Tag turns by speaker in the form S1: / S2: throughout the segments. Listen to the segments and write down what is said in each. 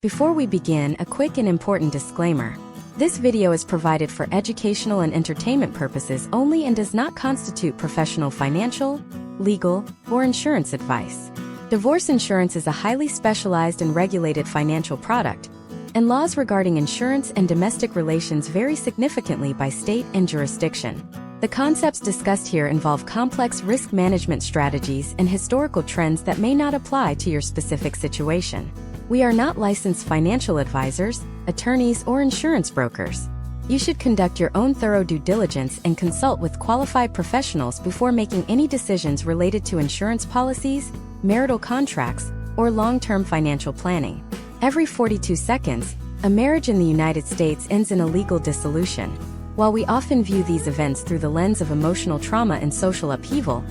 S1: Before we begin, a quick and important disclaimer. This video is provided for educational and entertainment purposes only and does not constitute professional financial, legal, or insurance advice. Divorce insurance is a highly specialized and regulated financial product, and laws regarding insurance and domestic relations vary significantly by state and jurisdiction. The concepts discussed here involve complex risk management strategies and historical trends that may not apply to your specific situation. We are not licensed financial advisors, attorneys, or insurance brokers. You should conduct your own thorough due diligence and consult with qualified professionals before making any decisions related to insurance policies, marital contracts, or long-term financial planning. Every 42 seconds, a marriage in the United States ends in a legal dissolution. While we often view these events through the lens of emotional trauma and social upheaval,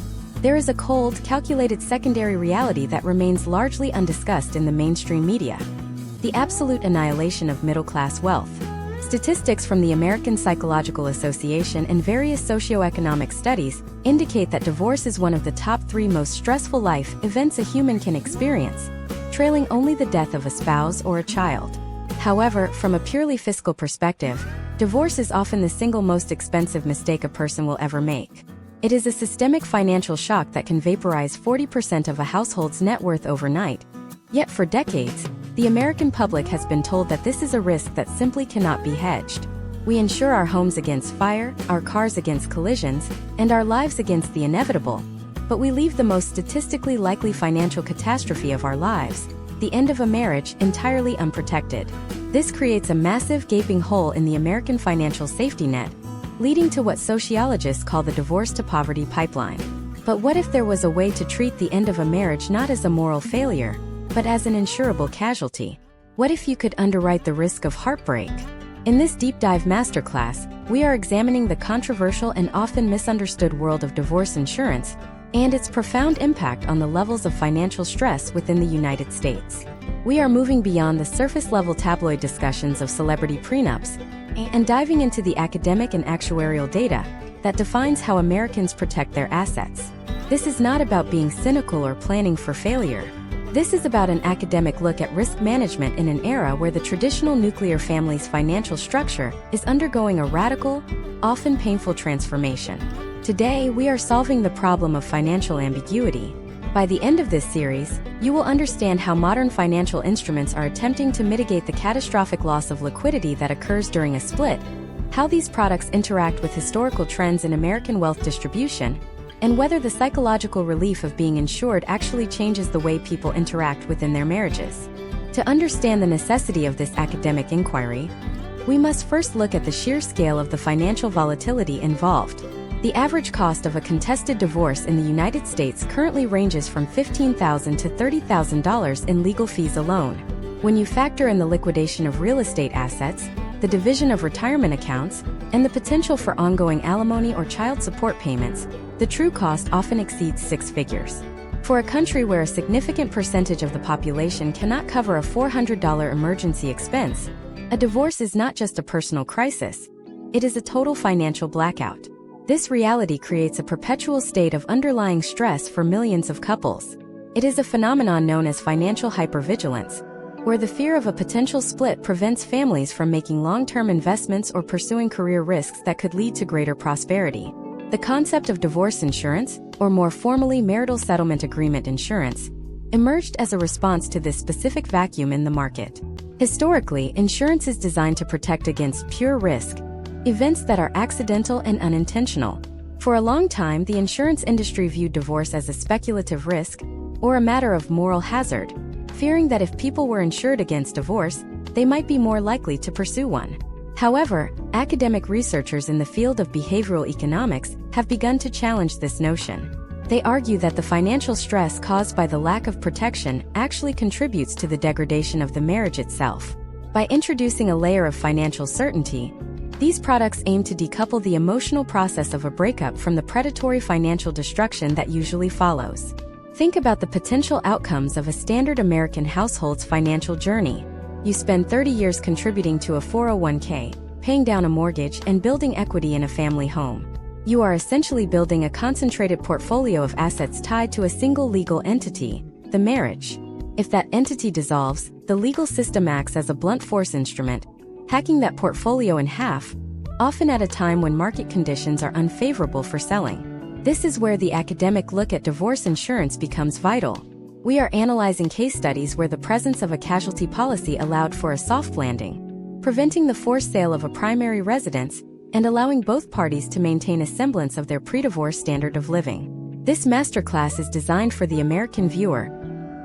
S1: there is a cold, calculated secondary reality that remains largely undiscussed in the mainstream media: the absolute annihilation of middle-class wealth. Statistics from the American Psychological Association and various socioeconomic studies indicate that divorce is one of the top 3 most stressful life events a human can experience, trailing only the death of a spouse or a child. However, from a purely fiscal perspective, divorce is often the single most expensive mistake a person will ever make. It is a systemic financial shock that can vaporize 40% of a household's net worth overnight. Yet for decades, the American public has been told that this is a risk that simply cannot be hedged. We insure our homes against fire, our cars against collisions, and our lives against the inevitable, but we leave the most statistically likely financial catastrophe of our lives, the end of a marriage, entirely unprotected. This creates a massive gaping hole in the American financial safety net, leading to what sociologists call the divorce to poverty pipeline. But what if there was a way to treat the end of a marriage not as a moral failure, but as an insurable casualty? What if you could underwrite the risk of heartbreak? In this deep dive masterclass, we are examining the controversial and often misunderstood world of divorce insurance and its profound impact on the levels of financial stress within the United States. We are moving beyond the surface-level tabloid discussions of celebrity prenups and diving into the academic and actuarial data that defines how Americans protect their assets. This is not about being cynical or planning for failure. This is about an academic look at risk management in an era where the traditional nuclear family's financial structure is undergoing a radical, often painful transformation. Today, we are solving the problem of financial ambiguity. By the end of this series, you will understand how modern financial instruments are attempting to mitigate the catastrophic loss of liquidity that occurs during a split, how these products interact with historical trends in American wealth distribution, and whether the psychological relief of being insured actually changes the way people interact within their marriages. To understand the necessity of this academic inquiry, we must first look at the sheer scale of the financial volatility involved. The average cost of a contested divorce in the United States currently ranges from $15,000 to $30,000 in legal fees alone. When you factor in the liquidation of real estate assets, the division of retirement accounts, and the potential for ongoing alimony or child support payments, the true cost often exceeds 6 figures. For a country where a significant percentage of the population cannot cover a $400 emergency expense, a divorce is not just a personal crisis, it is a total financial blackout. This reality creates a perpetual state of underlying stress for millions of couples. It is a phenomenon known as financial hypervigilance, where the fear of a potential split prevents families from making long-term investments or pursuing career risks that could lead to greater prosperity. The concept of divorce insurance, or more formally marital settlement agreement insurance, emerged as a response to this specific vacuum in the market. Historically, insurance is designed to protect against pure risk, events that are accidental and unintentional. For a long time, the insurance industry viewed divorce as a speculative risk, or a matter of moral hazard, fearing that if people were insured against divorce, they might be more likely to pursue one. However, academic researchers in the field of behavioral economics have begun to challenge this notion. They argue that the financial stress caused by the lack of protection actually contributes to the degradation of the marriage itself. By introducing a layer of financial certainty, these products aim to decouple the emotional process of a breakup from the predatory financial destruction that usually follows. Think about the potential outcomes of a standard American household's financial journey. You spend 30 years contributing to a 401k, paying down a mortgage, and building equity in a family home. You are essentially building a concentrated portfolio of assets tied to a single legal entity, the marriage. If that entity dissolves, the legal system acts as a blunt force instrument, hacking that portfolio in half, often at a time when market conditions are unfavorable for selling. This is where the academic look at divorce insurance becomes vital. We are analyzing case studies where the presence of a casualty policy allowed for a soft landing, preventing the forced sale of a primary residence and allowing both parties to maintain a semblance of their pre-divorce standard of living. This masterclass is designed for the American viewer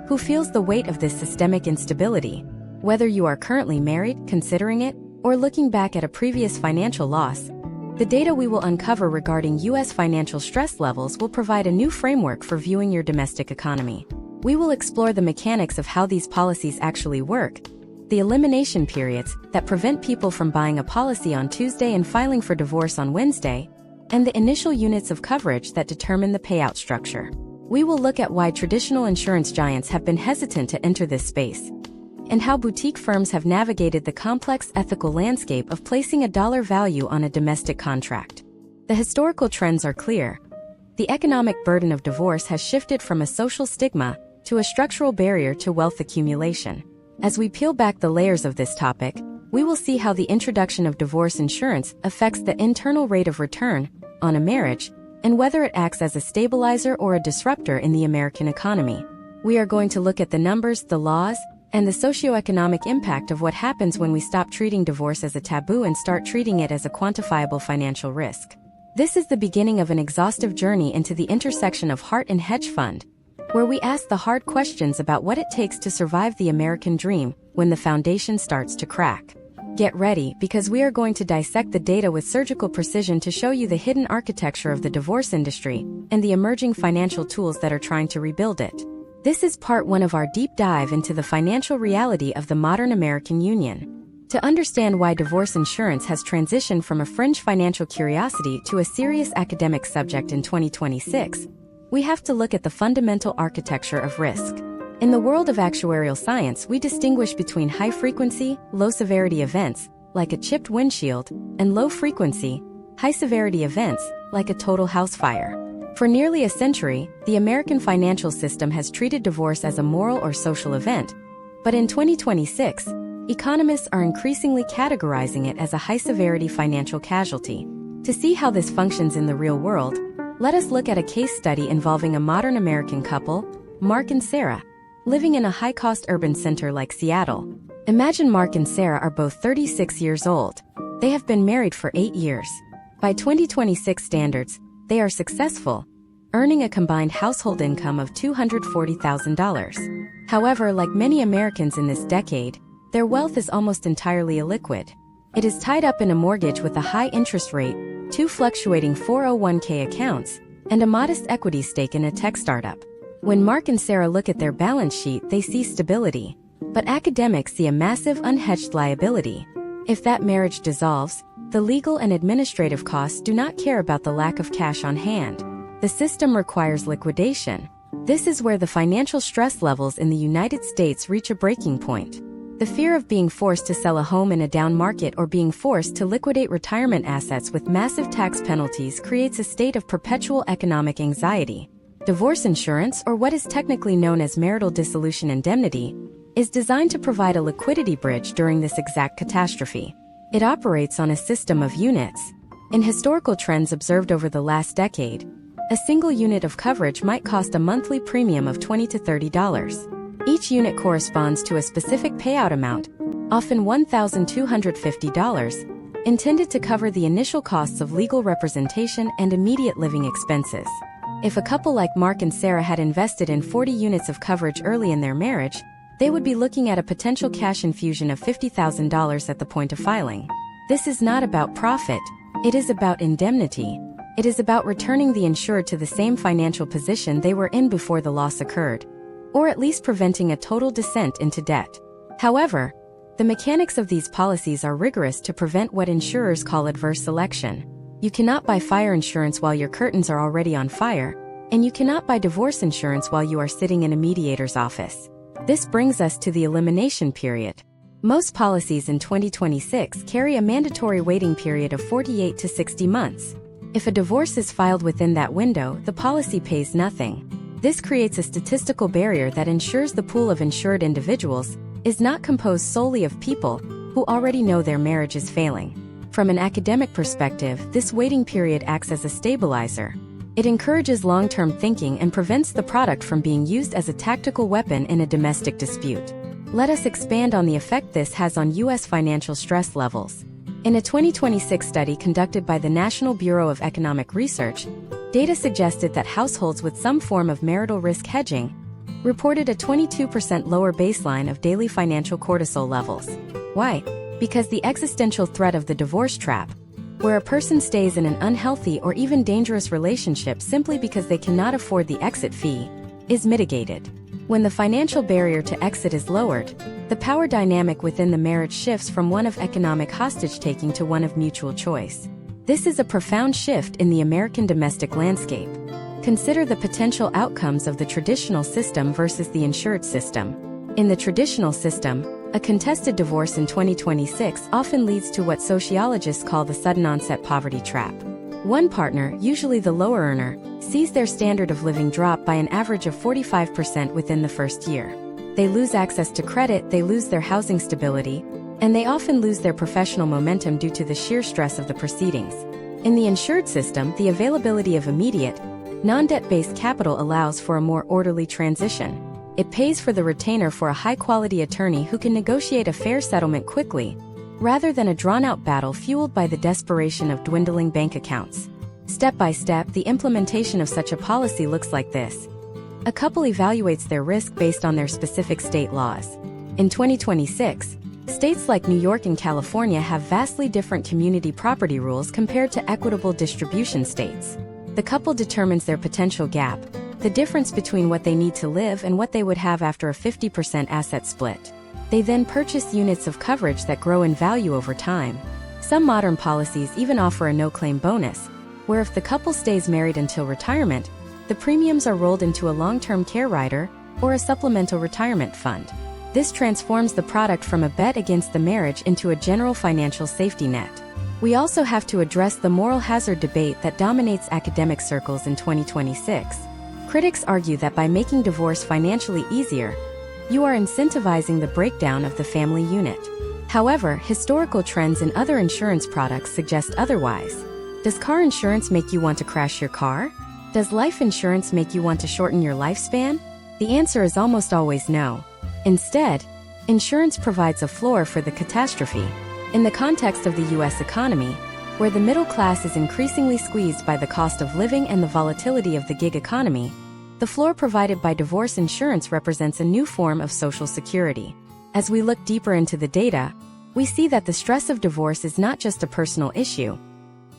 S1: who feels the weight of this systemic instability. Whether you are currently married, considering it, or looking back at a previous financial loss, the data we will uncover regarding U.S. financial stress levels will provide a new framework for viewing your domestic economy. We will explore the mechanics of how these policies actually work, the elimination periods that prevent people from buying a policy on Tuesday and filing for divorce on Wednesday, and the initial units of coverage that determine the payout structure. We will look at why traditional insurance giants have been hesitant to enter this space, and how boutique firms have navigated the complex ethical landscape of placing a dollar value on a domestic contract. The historical trends are clear. The economic burden of divorce has shifted from a social stigma to a structural barrier to wealth accumulation. As we peel back the layers of this topic, we will see how the introduction of divorce insurance affects the internal rate of return on a marriage, and whether it acts as a stabilizer or a disruptor in the American economy. We are going to look at the numbers, the laws, and the socioeconomic impact of what happens when we stop treating divorce as a taboo and start treating it as a quantifiable financial risk. This is the beginning of an exhaustive journey into the intersection of heart and hedge fund, where we ask the hard questions about what it takes to survive the American dream when the foundation starts to crack. Get ready, because we are going to dissect the data with surgical precision to show you the hidden architecture of the divorce industry and the emerging financial tools that are trying to rebuild it. This is part 1 of our deep dive into the financial reality of the modern American union. To understand why divorce insurance has transitioned from a fringe financial curiosity to a serious academic subject in 2026, we have to look at the fundamental architecture of risk. In the world of actuarial science, we distinguish between high-frequency, low-severity events, like a chipped windshield, and low-frequency, high-severity events, like a total house fire. For nearly a century, the American financial system has treated divorce as a moral or social event, but in 2026, economists are increasingly categorizing it as a high-severity financial casualty. To see how this functions in the real world, let us look at a case study involving a modern American couple, Mark and Sarah, living in a high-cost urban center like Seattle. Imagine Mark and Sarah are both 36 years old. They have been married for 8 years. By 2026 standards, they are successful, earning a combined household income of $240,000. However, like many Americans in this decade, their wealth is almost entirely illiquid. It is tied up in a mortgage with a high interest rate, 2 fluctuating 401k accounts, and a modest equity stake in a tech startup. When Mark and Sarah look at their balance sheet, they see stability, but academics see a massive unhedged liability. If that marriage dissolves, the legal and administrative costs do not care about the lack of cash on hand. The system requires liquidation. This is where the financial stress levels in the United States reach a breaking point. The fear of being forced to sell a home in a down market or being forced to liquidate retirement assets with massive tax penalties creates a state of perpetual economic anxiety. Divorce insurance, or what is technically known as marital dissolution indemnity, is designed to provide a liquidity bridge during this exact catastrophe. It operates on a system of units. In historical trends observed over the last decade, a single unit of coverage might cost a monthly premium of $20 to $30. Each unit corresponds to a specific payout amount, often $1,250, intended to cover the initial costs of legal representation and immediate living expenses. If a couple like Mark and Sarah had invested in 40 units of coverage early in their marriage, they would be looking at a potential cash infusion of $50,000 at the point of filing. This is not about profit, it is about indemnity. It is about returning the insured to the same financial position they were in before the loss occurred, or at least preventing a total descent into debt. However, the mechanics of these policies are rigorous to prevent what insurers call adverse selection. You cannot buy fire insurance while your curtains are already on fire, and you cannot buy divorce insurance while you are sitting in a mediator's office. This brings us to the elimination period. Most policies in 2026 carry a mandatory waiting period of 48 to 60 months. If a divorce is filed within that window, the policy pays nothing. This creates a statistical barrier that ensures the pool of insured individuals is not composed solely of people who already know their marriage is failing. From an academic perspective, this waiting period acts as a stabilizer. It encourages long-term thinking and prevents the product from being used as a tactical weapon in a domestic dispute. Let us expand on the effect this has on U.S. financial stress levels. In a 2026 study conducted by the National Bureau of Economic Research, data suggested that households with some form of marital risk hedging reported a 22% lower baseline of daily financial cortisol levels. Why? Because the existential threat of the divorce trap, where a person stays in an unhealthy or even dangerous relationship simply because they cannot afford the exit fee, is mitigated. When the financial barrier to exit is lowered, the power dynamic within the marriage shifts from one of economic hostage-taking to one of mutual choice. This is a profound shift in the American domestic landscape. Consider the potential outcomes of the traditional system versus the insured system. In the traditional system, a contested divorce in 2026 often leads to what sociologists call the sudden onset poverty trap. One partner, usually the lower earner, sees their standard of living drop by an average of 45% within the first year. They lose access to credit, they lose their housing stability, and they often lose their professional momentum due to the sheer stress of the proceedings. In the insured system, the availability of immediate, non-debt-based capital allows for a more orderly transition. It pays for the retainer for a high-quality attorney who can negotiate a fair settlement quickly, rather than a drawn-out battle fueled by the desperation of dwindling bank accounts. Step by step, the implementation of such a policy looks like this. A couple evaluates their risk based on their specific state laws. In 2026, states like New York and California have vastly different community property rules compared to equitable distribution states. The couple determines their potential gap, the difference between what they need to live and what they would have after a 50% asset split. They then purchase units of coverage that grow in value over time. Some modern policies even offer a no-claim bonus, where if the couple stays married until retirement, the premiums are rolled into a long-term care rider or a supplemental retirement fund. This transforms the product from a bet against the marriage into a general financial safety net. We also have to address the moral hazard debate that dominates academic circles in 2026. Critics argue that by making divorce financially easier, you are incentivizing the breakdown of the family unit. However, historical trends in other insurance products suggest otherwise. Does car insurance make you want to crash your car? Does life insurance make you want to shorten your lifespan? The answer is almost always no. Instead, insurance provides a floor for the catastrophe. In the context of the U.S. economy, where the middle class is increasingly squeezed by the cost of living and the volatility of the gig economy, the floor provided by divorce insurance represents a new form of social security. As we look deeper into the data, we see that the stress of divorce is not just a personal issue.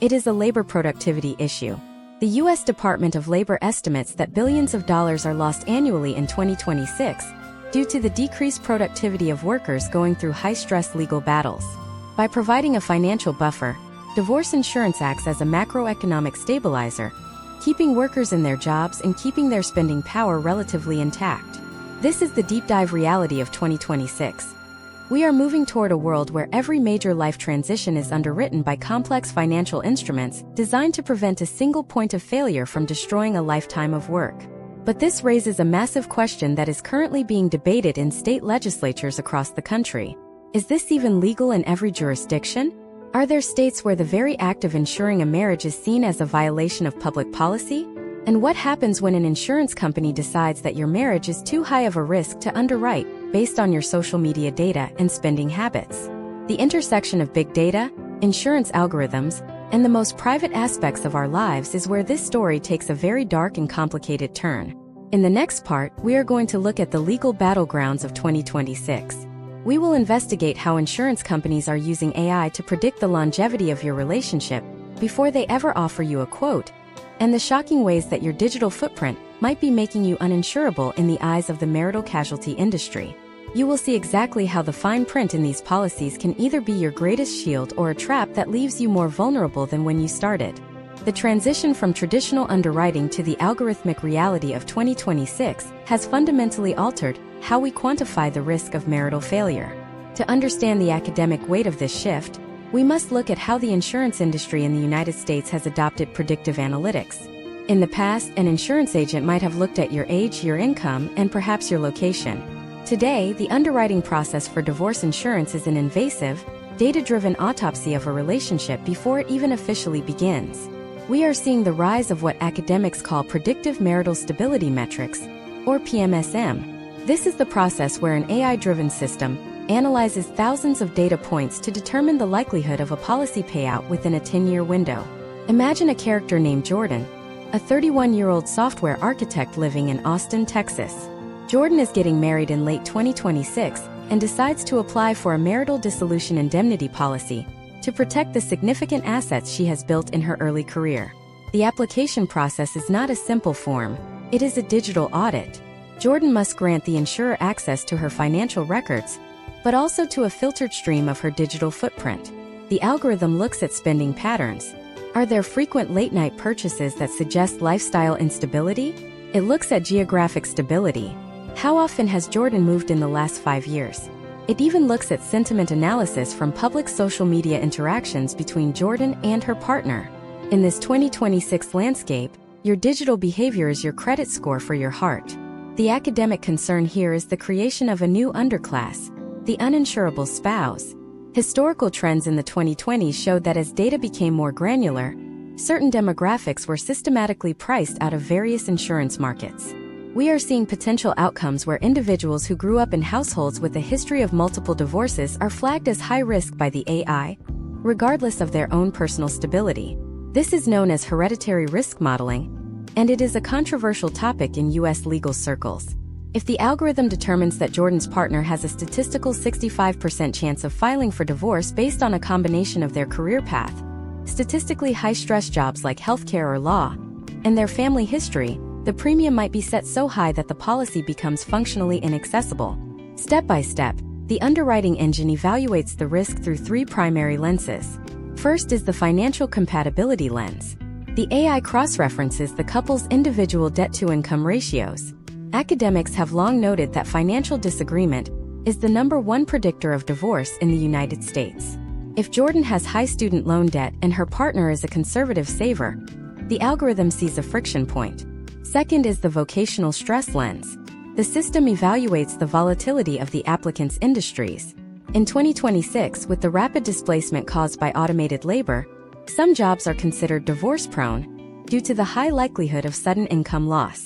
S1: It is a labor productivity issue. The U.S. Department of Labor estimates that billions of dollars are lost annually in 2026 due to the decreased productivity of workers going through high-stress legal battles. By providing a financial buffer, divorce insurance acts as a macroeconomic stabilizer, keeping workers in their jobs and keeping their spending power relatively intact. This is the deep dive reality of 2026. We are moving toward a world where every major life transition is underwritten by complex financial instruments designed to prevent a single point of failure from destroying a lifetime of work. But this raises a massive question that is currently being debated in state legislatures across the country. Is this even legal in every jurisdiction? Are there states where the very act of insuring a marriage is seen as a violation of public policy? And what happens when an insurance company decides that your marriage is too high of a risk to underwrite based on your social media data and spending habits? The intersection of big data, insurance algorithms, and the most private aspects of our lives is where this story takes a very dark and complicated turn. In the next part, we are going to look at the legal battlegrounds of 2026. We will investigate how insurance companies are using AI to predict the longevity of your relationship before they ever offer you a quote, and the shocking ways that your digital footprint might be making you uninsurable in the eyes of the marital casualty industry. You will see exactly how the fine print in these policies can either be your greatest shield or a trap that leaves you more vulnerable than when you started. The transition from traditional underwriting to the algorithmic reality of 2026 has fundamentally altered how we quantify the risk of marital failure. To understand the academic weight of this shift, we must look at how the insurance industry in the United States has adopted predictive analytics. In the past, an insurance agent might have looked at your age, your income, and perhaps your location. Today, the underwriting process for divorce insurance is an invasive, data-driven autopsy of a relationship before it even officially begins. We are seeing the rise of what academics call predictive marital stability metrics, or PMSM. This is the process where an AI-driven system analyzes thousands of data points to determine the likelihood of a policy payout within a 10-year window. Imagine a character named Jordan, a 31-year-old software architect living in Austin, Texas. Jordan is getting married in late 2026 and decides to apply for a marital dissolution indemnity policy to protect the significant assets she has built in her early career. The application process is not a simple form, it is a digital audit. Jordan must grant the insurer access to her financial records, but also to a filtered stream of her digital footprint. The algorithm looks at spending patterns. Are there frequent late-night purchases that suggest lifestyle instability? It looks at geographic stability. How often has Jordan moved in the last 5 years? It even looks at sentiment analysis from public social media interactions between Jordan and her partner. In this 2026 landscape, your digital behavior is your credit score for your heart. The academic concern here is the creation of a new underclass, the uninsurable spouse. Historical trends in the 2020s showed that as data became more granular, certain demographics were systematically priced out of various insurance markets. We are seeing potential outcomes where individuals who grew up in households with a history of multiple divorces are flagged as high risk by the AI, regardless of their own personal stability. This is known as hereditary risk modeling, and it is a controversial topic in U.S. legal circles. If the algorithm determines that Jordan's partner has a statistical 65% chance of filing for divorce based on a combination of their career path, statistically high-stress jobs like healthcare or law, and their family history, the premium might be set so high that the policy becomes functionally inaccessible. Step by step, the underwriting engine evaluates the risk through 3 primary lenses. First is the financial compatibility lens. The AI cross-references the couple's individual debt-to-income ratios. Academics have long noted that financial disagreement is the #1 predictor of divorce in the United States. If Jordan has high student loan debt and her partner is a conservative saver, the algorithm sees a friction point. Second is the vocational stress lens. The system evaluates the volatility of the applicant's industries. In 2026, with the rapid displacement caused by automated labor, some jobs are considered divorce-prone due to the high likelihood of sudden income loss.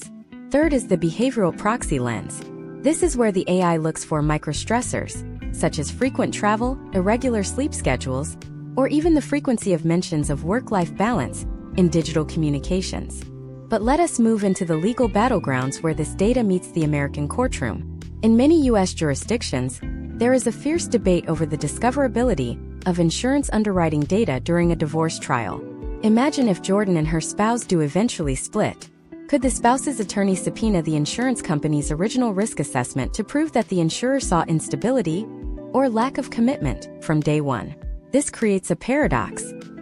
S1: Third is the behavioral proxy lens. This is where the AI looks for microstressors, such as frequent travel, irregular sleep schedules, or even the frequency of mentions of work-life balance in digital communications. But let us move into the legal battlegrounds where this data meets the American courtroom. In many U.S. jurisdictions, there is a fierce debate over the discoverability of insurance underwriting data during a divorce trial. Imagine if Jordan and her spouse do eventually split. Could the spouse's attorney subpoena the insurance company's original risk assessment to prove that the insurer saw instability or lack of commitment from day one? This creates a paradox.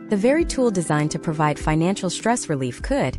S1: The very tool designed to provide financial stress relief could,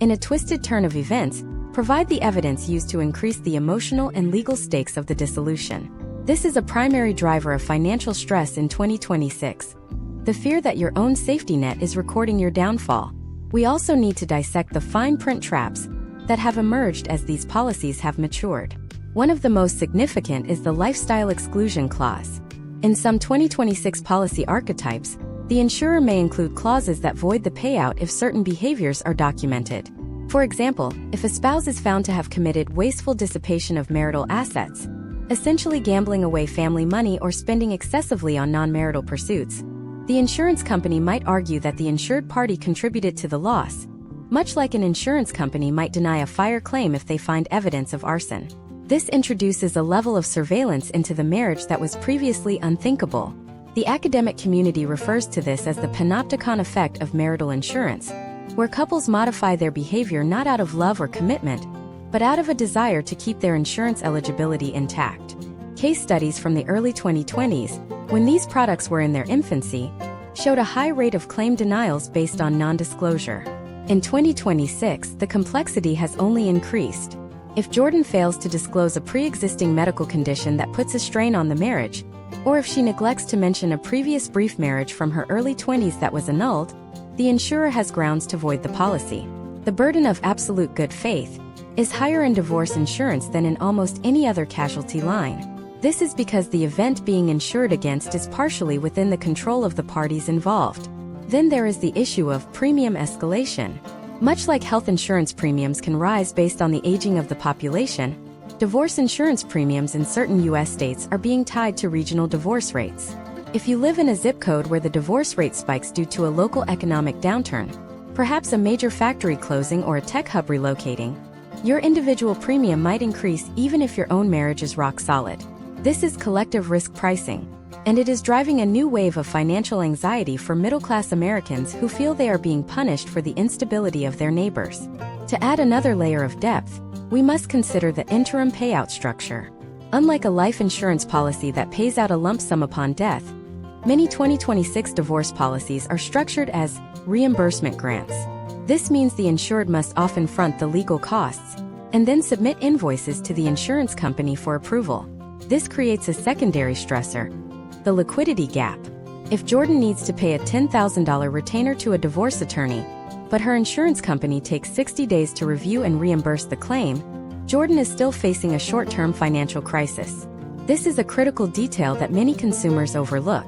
S1: in a twisted turn of events, provide the evidence used to increase the emotional and legal stakes of the dissolution. This is a primary driver of financial stress in 2026. The fear that your own safety net is recording your downfall. We also need to dissect the fine print traps that have emerged as these policies have matured. One of the most significant is the lifestyle exclusion clause. In some 2026 policy archetypes, the insurer may include clauses that void the payout if certain behaviors are documented. For example, if a spouse is found to have committed wasteful dissipation of marital assets, essentially gambling away family money or spending excessively on non-marital pursuits, the insurance company might argue that the insured party contributed to the loss, much like an insurance company might deny a fire claim if they find evidence of arson. This introduces a level of surveillance into the marriage that was previously unthinkable. The academic community refers to this as the panopticon effect of marital insurance, where couples modify their behavior not out of love or commitment, but out of a desire to keep their insurance eligibility intact. Case studies from the early 2020s, when these products were in their infancy, showed a high rate of claim denials based on non-disclosure. In 2026, the complexity has only increased. If Jordan fails to disclose a pre-existing medical condition that puts a strain on the marriage, or if she neglects to mention a previous brief marriage from her early 20s that was annulled, the insurer has grounds to void the policy. The burden of absolute good faith is higher in divorce insurance than in almost any other casualty line. This is because the event being insured against is partially within the control of the parties involved. Then there is the issue of premium escalation. Much like health insurance premiums can rise based on the aging of the population, divorce insurance premiums in certain U.S. states are being tied to regional divorce rates. If you live in a zip code where the divorce rate spikes due to a local economic downturn, perhaps a major factory closing or a tech hub relocating, your individual premium might increase even if your own marriage is rock solid. This is collective risk pricing, and it is driving a new wave of financial anxiety for middle-class Americans who feel they are being punished for the instability of their neighbors. To add another layer of depth, we must consider the interim payout structure. Unlike a life insurance policy that pays out a lump sum upon death, many 2026 divorce policies are structured as reimbursement grants. This means the insured must often front the legal costs and then submit invoices to the insurance company for approval. This creates a secondary stressor, the liquidity gap. If Jordan needs to pay a $10,000 retainer to a divorce attorney, but her insurance company takes 60 days to review and reimburse the claim, Jordan is still facing a short-term financial crisis. This is a critical detail that many consumers overlook.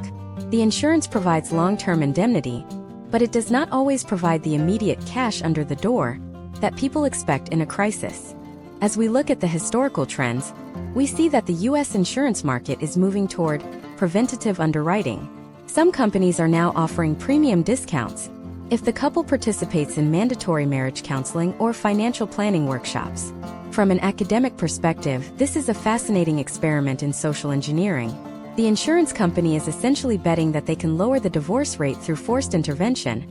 S1: The insurance provides long-term indemnity, but it does not always provide the immediate cash under the door that people expect in a crisis. As we look at the historical trends, we see that the U.S. insurance market is moving toward preventative underwriting. Some companies are now offering premium discounts if the couple participates in mandatory marriage counseling or financial planning workshops. From an academic perspective, this is a fascinating experiment in social engineering. The insurance company is essentially betting that they can lower the divorce rate through forced intervention,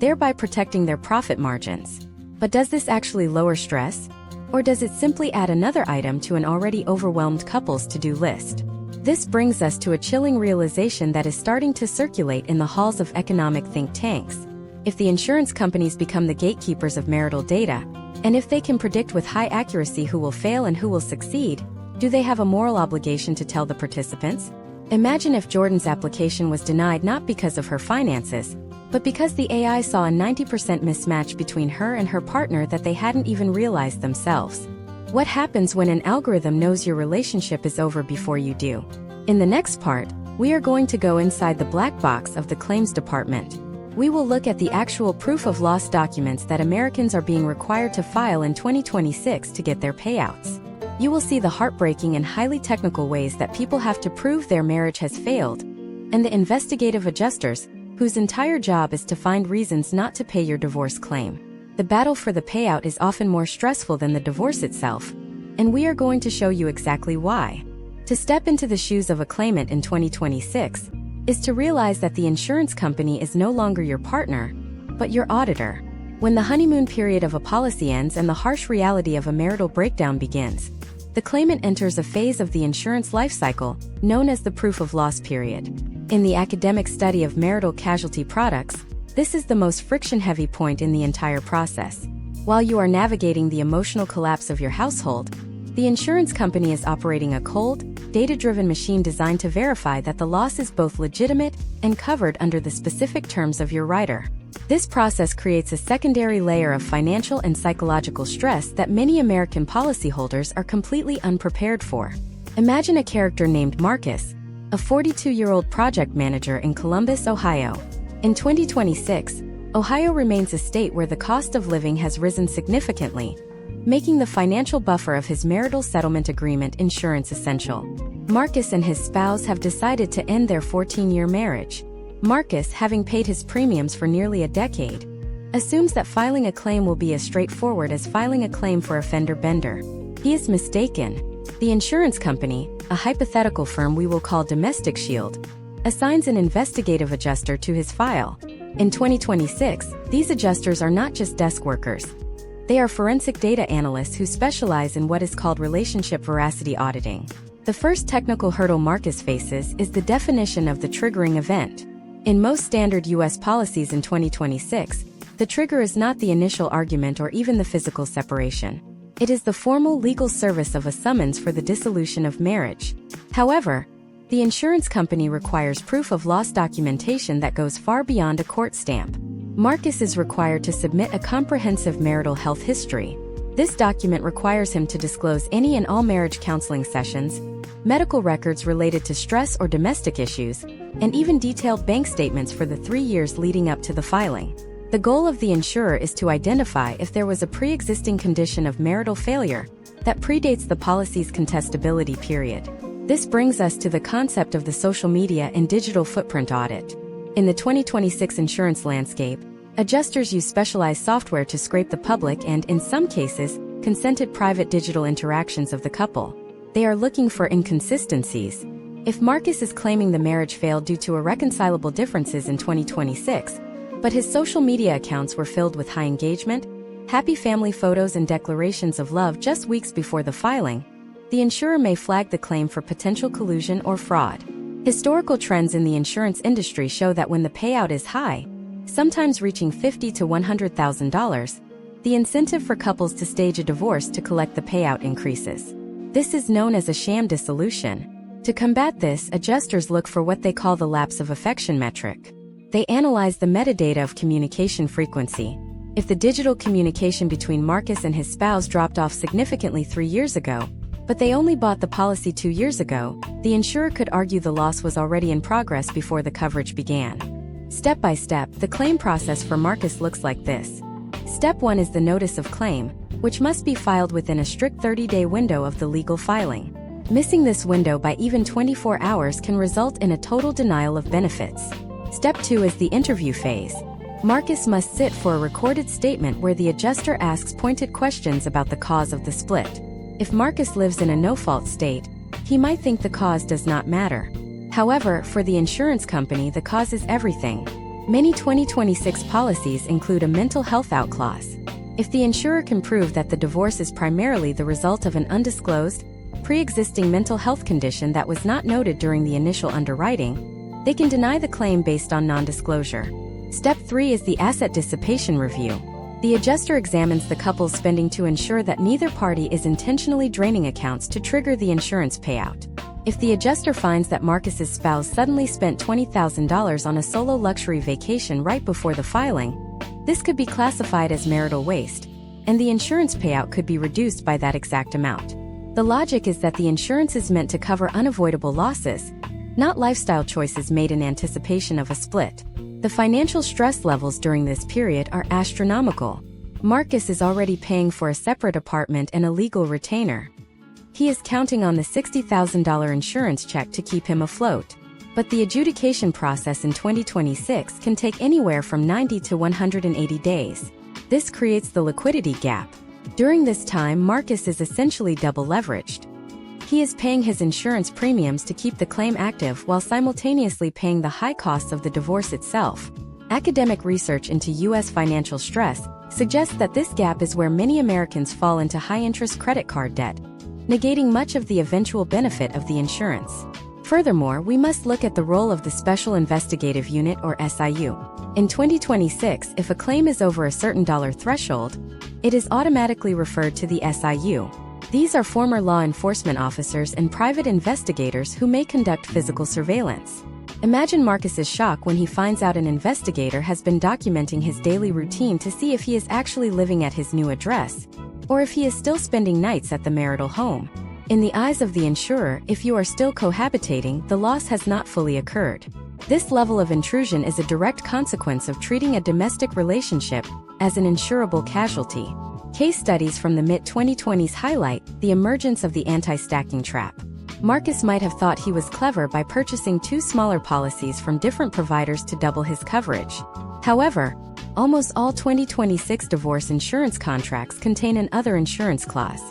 S1: thereby protecting their profit margins. But does this actually lower stress? Or does it simply add another item to an already overwhelmed couple's to-do list? This brings us to a chilling realization that is starting to circulate in the halls of economic think tanks. If the insurance companies become the gatekeepers of marital data, and if they can predict with high accuracy who will fail and who will succeed, do they have a moral obligation to tell the participants? Imagine if Jordan's application was denied not because of her finances, but because the AI saw a 90% mismatch between her and her partner that they hadn't even realized themselves. What happens when an algorithm knows your relationship is over before you do? In the next part, we are going to go inside the black box of the claims department. We will look at the actual proof of loss documents that Americans are being required to file in 2026 to get their payouts. You will see the heartbreaking and highly technical ways that people have to prove their marriage has failed, and the investigative adjusters, whose entire job is to find reasons not to pay your divorce claim. The battle for the payout is often more stressful than the divorce itself, and we are going to show you exactly why. To step into the shoes of a claimant in 2026 is to realize that the insurance company is no longer your partner, but your auditor. When the honeymoon period of a policy ends and the harsh reality of a marital breakdown begins, the claimant enters a phase of the insurance life cycle known as the proof of loss period. In the academic study of marital casualty products, this is the most friction-heavy point in the entire process. While you are navigating the emotional collapse of your household, the insurance company is operating a cold, data-driven machine designed to verify that the loss is both legitimate and covered under the specific terms of your rider. This process creates a secondary layer of financial and psychological stress that many American policyholders are completely unprepared for. Imagine a character named Marcus, a 42-year-old project manager in Columbus, Ohio. In 2026, Ohio remains a state where the cost of living has risen significantly, making the financial buffer of his marital settlement agreement insurance essential. Marcus and his spouse have decided to end their 14-year marriage. Marcus, having paid his premiums for nearly a decade, assumes that filing a claim will be as straightforward as filing a claim for a fender bender. He is mistaken. The insurance company, a hypothetical firm we will call Domestic Shield, assigns an investigative adjuster to his file. In 2026, these adjusters are not just desk workers. They are forensic data analysts who specialize in what is called relationship veracity auditing. The first technical hurdle Marcus faces is the definition of the triggering event. In most standard U.S. policies in 2026, the trigger is not the initial argument or even the physical separation. It is the formal legal service of a summons for the dissolution of marriage. However, the insurance company requires proof of loss documentation that goes far beyond a court stamp. Marcus is required to submit a comprehensive marital health history. This document requires him to disclose any and all marriage counseling sessions, medical records related to stress or domestic issues, and even detailed bank statements for the 3 years leading up to the filing. The goal of the insurer is to identify if there was a pre-existing condition of marital failure that predates the policy's contestability period. This brings us to the concept of the social media and digital footprint audit. In the 2026 insurance landscape, adjusters use specialized software to scrape the public and, in some cases, consented private digital interactions of the couple. They are looking for inconsistencies. If Marcus is claiming the marriage failed due to irreconcilable differences in 2026, but his social media accounts were filled with high engagement, happy family photos and declarations of love just weeks before the filing, the insurer may flag the claim for potential collusion or fraud. Historical trends in the insurance industry show that when the payout is high, sometimes reaching $50,000 to $100,000, the incentive for couples to stage a divorce to collect the payout increases. This is known as a sham dissolution. To combat this, adjusters look for what they call the lapse of affection metric. They analyze the metadata of communication frequency. If the digital communication between Marcus and his spouse dropped off significantly 3 years ago, but they only bought the policy 2 years ago, the insurer could argue the loss was already in progress before the coverage began. Step by step, the claim process for Marcus looks like this. Step 1 is the notice of claim, which must be filed within a strict 30-day window of the legal filing. Missing this window by even 24 hours can result in a total denial of benefits. Step 2 is the interview phase. Marcus must sit for a recorded statement where the adjuster asks pointed questions about the cause of the split. If Marcus lives in a no-fault state, he might think the cause does not matter. However, for the insurance company, the cause is everything. Many 2026 policies include a mental health out clause. If the insurer can prove that the divorce is primarily the result of an undisclosed, pre-existing mental health condition that was not noted during the initial underwriting, they can deny the claim based on non-disclosure. Step 3 is the asset dissipation review. The adjuster examines the couple's spending to ensure that neither party is intentionally draining accounts to trigger the insurance payout. If the adjuster finds that Marcus's spouse suddenly spent $20,000 on a solo luxury vacation right before the filing, this could be classified as marital waste, and the insurance payout could be reduced by that exact amount. The logic is that the insurance is meant to cover unavoidable losses, not lifestyle choices made in anticipation of a split. The financial stress levels during this period are astronomical. Marcus is already paying for a separate apartment and a legal retainer. He is counting on the $60,000 insurance check to keep him afloat. But the adjudication process in 2026 can take anywhere from 90 to 180 days. This creates the liquidity gap. During this time, Marcus is essentially double leveraged. He is paying his insurance premiums to keep the claim active while simultaneously paying the high costs of the divorce itself. Academic research into U.S. financial stress suggests that this gap is where many Americans fall into high-interest credit card debt, negating much of the eventual benefit of the insurance. Furthermore, we must look at the role of the Special Investigative Unit or SIU. In 2026, if a claim is over a certain dollar threshold, it is automatically referred to the SIU. These are former law enforcement officers and private investigators who may conduct physical surveillance. Imagine Marcus's shock when he finds out an investigator has been documenting his daily routine to see if he is actually living at his new address, or if he is still spending nights at the marital home. In the eyes of the insurer, if you are still cohabitating, the loss has not fully occurred. This level of intrusion is a direct consequence of treating a domestic relationship as an insurable casualty. Case studies from the mid-2020s highlight the emergence of the anti-stacking trap. Marcus might have thought he was clever by purchasing 2 smaller policies from different providers to double his coverage. However, almost all 2026 divorce insurance contracts contain an other insurance clause.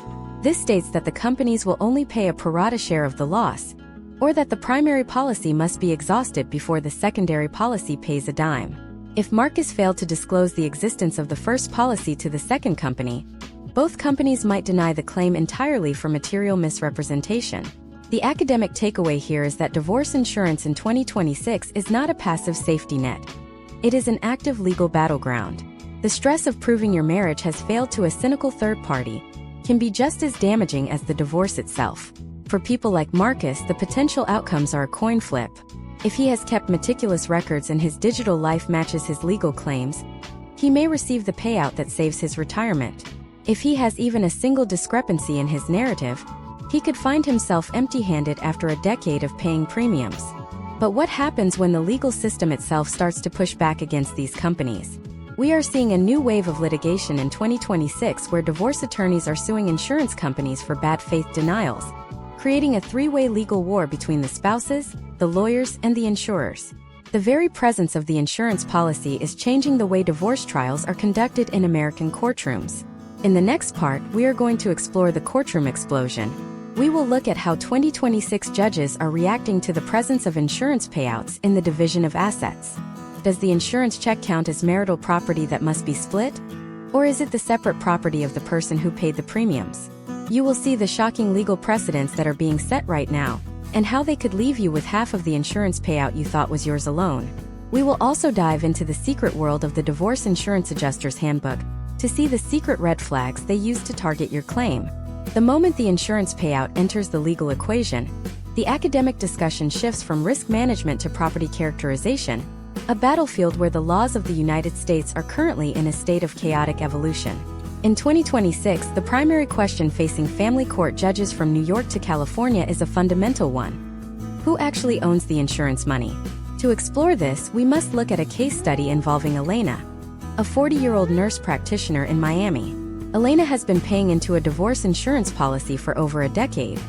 S1: This states that the companies will only pay a pro rata share of the loss, or that the primary policy must be exhausted before the secondary policy pays a dime. If Marcus failed to disclose the existence of the first policy to the second company, both companies might deny the claim entirely for material misrepresentation. The academic takeaway here is that divorce insurance in 2026 is not a passive safety net. It is an active legal battleground. The stress of proving your marriage has failed to a cynical third party can be just as damaging as the divorce itself. For people like Marcus, the potential outcomes are a coin flip. If he has kept meticulous records and his digital life matches his legal claims, he may receive the payout that saves his retirement. If he has even a single discrepancy in his narrative, he could find himself empty-handed after a decade of paying premiums. But what happens when the legal system itself starts to push back against these companies? We are seeing a new wave of litigation in 2026 where divorce attorneys are suing insurance companies for bad faith denials, creating a three-way legal war between the spouses, the lawyers, and the insurers. The very presence of the insurance policy is changing the way divorce trials are conducted in American courtrooms. In the next part, we are going to explore the courtroom explosion. We will look at how 2026 judges are reacting to the presence of insurance payouts in the division of assets. Does the insurance check count as marital property that must be split? Or is it the separate property of the person who paid the premiums? You will see the shocking legal precedents that are being set right now, and how they could leave you with half of the insurance payout you thought was yours alone. We will also dive into the secret world of the Divorce Insurance Adjuster's Handbook to see the secret red flags they use to target your claim. The moment the insurance payout enters the legal equation, the academic discussion shifts from risk management to property characterization, a battlefield where the laws of the United States are currently in a state of chaotic evolution. In 2026, the primary question facing family court judges from New York to California is a fundamental one. Who actually owns the insurance money? To explore this, we must look at a case study involving Elena, a 40-year-old nurse practitioner in Miami. Elena has been paying into a divorce insurance policy for over a decade,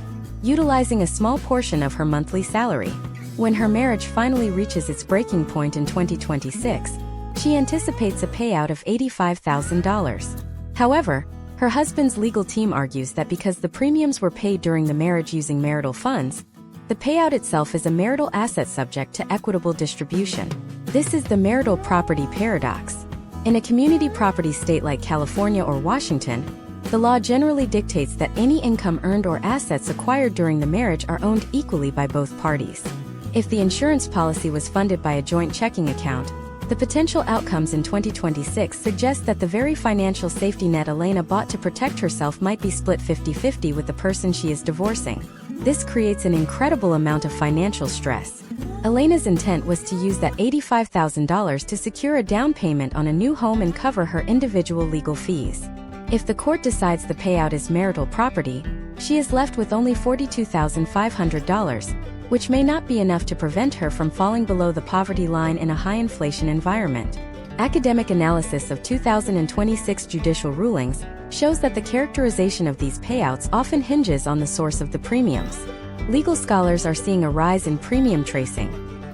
S1: utilizing a small portion of her monthly salary. When her marriage finally reaches its breaking point in 2026, she anticipates a payout of $85,000. However, her husband's legal team argues that because the premiums were paid during the marriage using marital funds, the payout itself is a marital asset subject to equitable distribution. This is the marital property paradox. In a community property state like California or Washington, the law generally dictates that any income earned or assets acquired during the marriage are owned equally by both parties. If the insurance policy was funded by a joint checking account, the potential outcomes in 2026 suggest that the very financial safety net Elena bought to protect herself might be split 50-50 with the person she is divorcing. This creates an incredible amount of financial stress. Elena's intent was to use that $85,000 to secure a down payment on a new home and cover her individual legal fees. If the court decides the payout is marital property, she is left with only $42,500, which may not be enough to prevent her from falling below the poverty line in a high-inflation environment. Academic analysis of 2026 judicial rulings shows that the characterization of these payouts often hinges on the source of the premiums. Legal scholars are seeing a rise in premium tracing,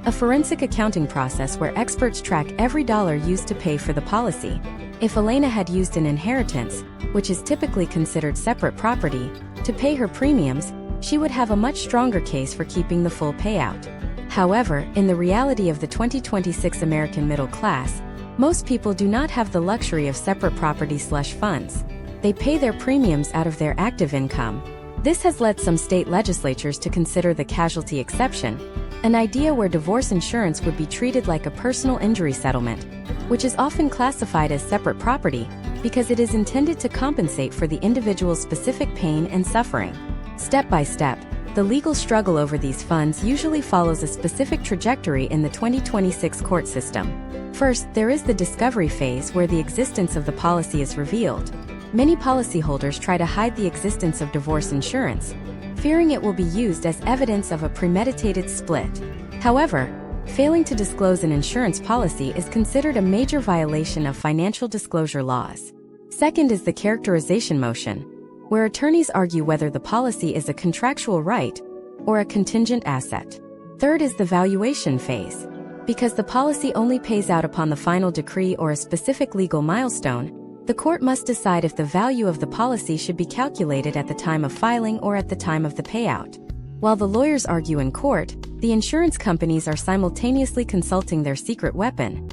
S1: a forensic accounting process where experts track every dollar used to pay for the policy. If Elena had used an inheritance, which is typically considered separate property, to pay her premiums, she would have a much stronger case for keeping the full payout. However, in the reality of the 2026 American middle class, most people do not have the luxury of separate property/funds. They pay their premiums out of their active income. This has led some state legislatures to consider the casualty exception, an idea where divorce insurance would be treated like a personal injury settlement, which is often classified as separate property because it is intended to compensate for the individual's specific pain and suffering. Step by step, the legal struggle over these funds usually follows a specific trajectory in the 2026 court system. First, there is the discovery phase where the existence of the policy is revealed. Many policyholders try to hide the existence of divorce insurance, fearing it will be used as evidence of a premeditated split. However, failing to disclose an insurance policy is considered a major violation of financial disclosure laws. Second is the characterization motion, where attorneys argue whether the policy is a contractual right or a contingent asset. Third is the valuation phase. Because the policy only pays out upon the final decree or a specific legal milestone, the court must decide if the value of the policy should be calculated at the time of filing or at the time of the payout. While the lawyers argue in court, the insurance companies are simultaneously consulting their secret weapon,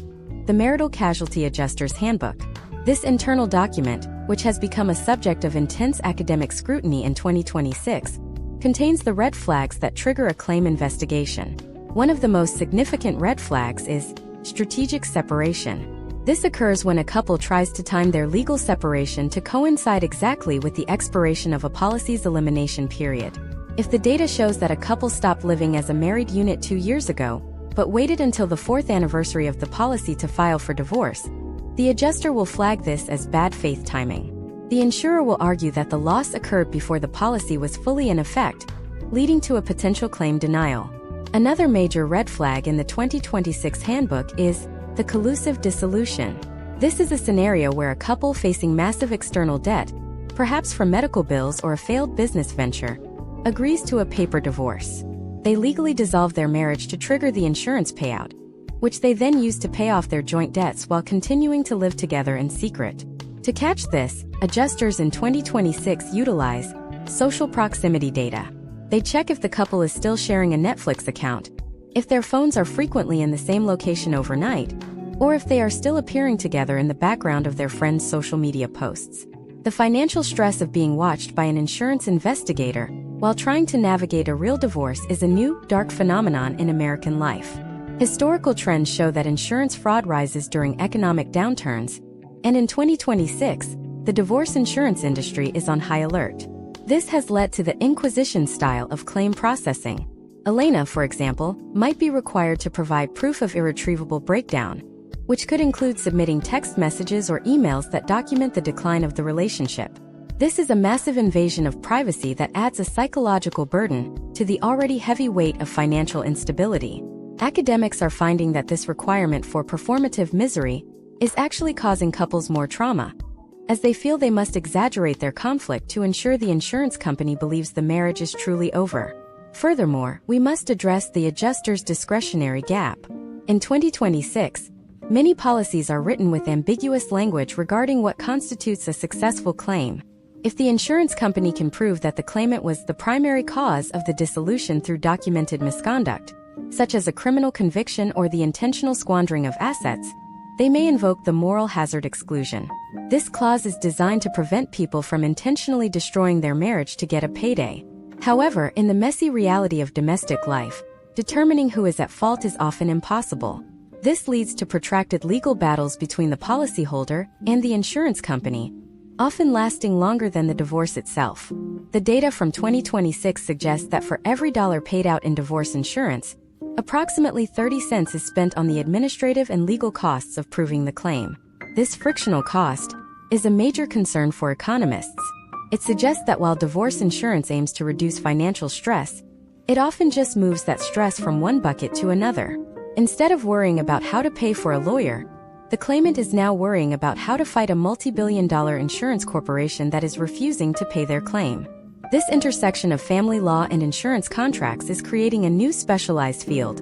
S1: the Marital Casualty Adjuster's Handbook. This internal document, which has become a subject of intense academic scrutiny in 2026, contains the red flags that trigger a claim investigation. One of the most significant red flags is strategic separation. This occurs when a couple tries to time their legal separation to coincide exactly with the expiration of a policy's elimination period. If the data shows that a couple stopped living as a married unit 2 years ago, but waited until the fourth anniversary of the policy to file for divorce, the adjuster will flag this as bad faith timing. The insurer will argue that the loss occurred before the policy was fully in effect, leading to a potential claim denial. Another major red flag in the 2026 handbook is the collusive dissolution. This is a scenario where a couple facing massive external debt, perhaps from medical bills or a failed business venture, agrees to a paper divorce. They legally dissolve their marriage to trigger the insurance payout, which they then use to pay off their joint debts while continuing to live together in secret. To catch this, adjusters in 2026 utilize social proximity data. They check if the couple is still sharing a Netflix account, if their phones are frequently in the same location overnight, or if they are still appearing together in the background of their friends' social media posts. The financial stress of being watched by an insurance investigator while trying to navigate a real divorce is a new, dark phenomenon in American life. Historical trends show that insurance fraud rises during economic downturns, and in 2026, the divorce insurance industry is on high alert. This has led to the Inquisition style of claim processing. Elena, for example, might be required to provide proof of irretrievable breakdown, which could include submitting text messages or emails that document the decline of the relationship. This is a massive invasion of privacy that adds a psychological burden to the already heavy weight of financial instability. Academics are finding that this requirement for performative misery is actually causing couples more trauma, as they feel they must exaggerate their conflict to ensure the insurance company believes the marriage is truly over. Furthermore, we must address the adjuster's discretionary gap. In 2026, many policies are written with ambiguous language regarding what constitutes a successful claim. If the insurance company can prove that the claimant was the primary cause of the dissolution through documented misconduct, such as a criminal conviction or the intentional squandering of assets, they may invoke the moral hazard exclusion. This clause is designed to prevent people from intentionally destroying their marriage to get a payday. However, in the messy reality of domestic life, determining who is at fault is often impossible. This leads to protracted legal battles between the policyholder and the insurance company, often lasting longer than the divorce itself. The data from 2026 suggests that for every dollar paid out in divorce insurance, approximately 30 cents is spent on the administrative and legal costs of proving the claim. This frictional cost is a major concern for economists. It suggests that while divorce insurance aims to reduce financial stress, it often just moves that stress from one bucket to another. Instead of worrying about how to pay for a lawyer, the claimant is now worrying about how to fight a multi-billion-dollar insurance corporation that is refusing to pay their claim. This intersection of family law and insurance contracts is creating a new specialized field: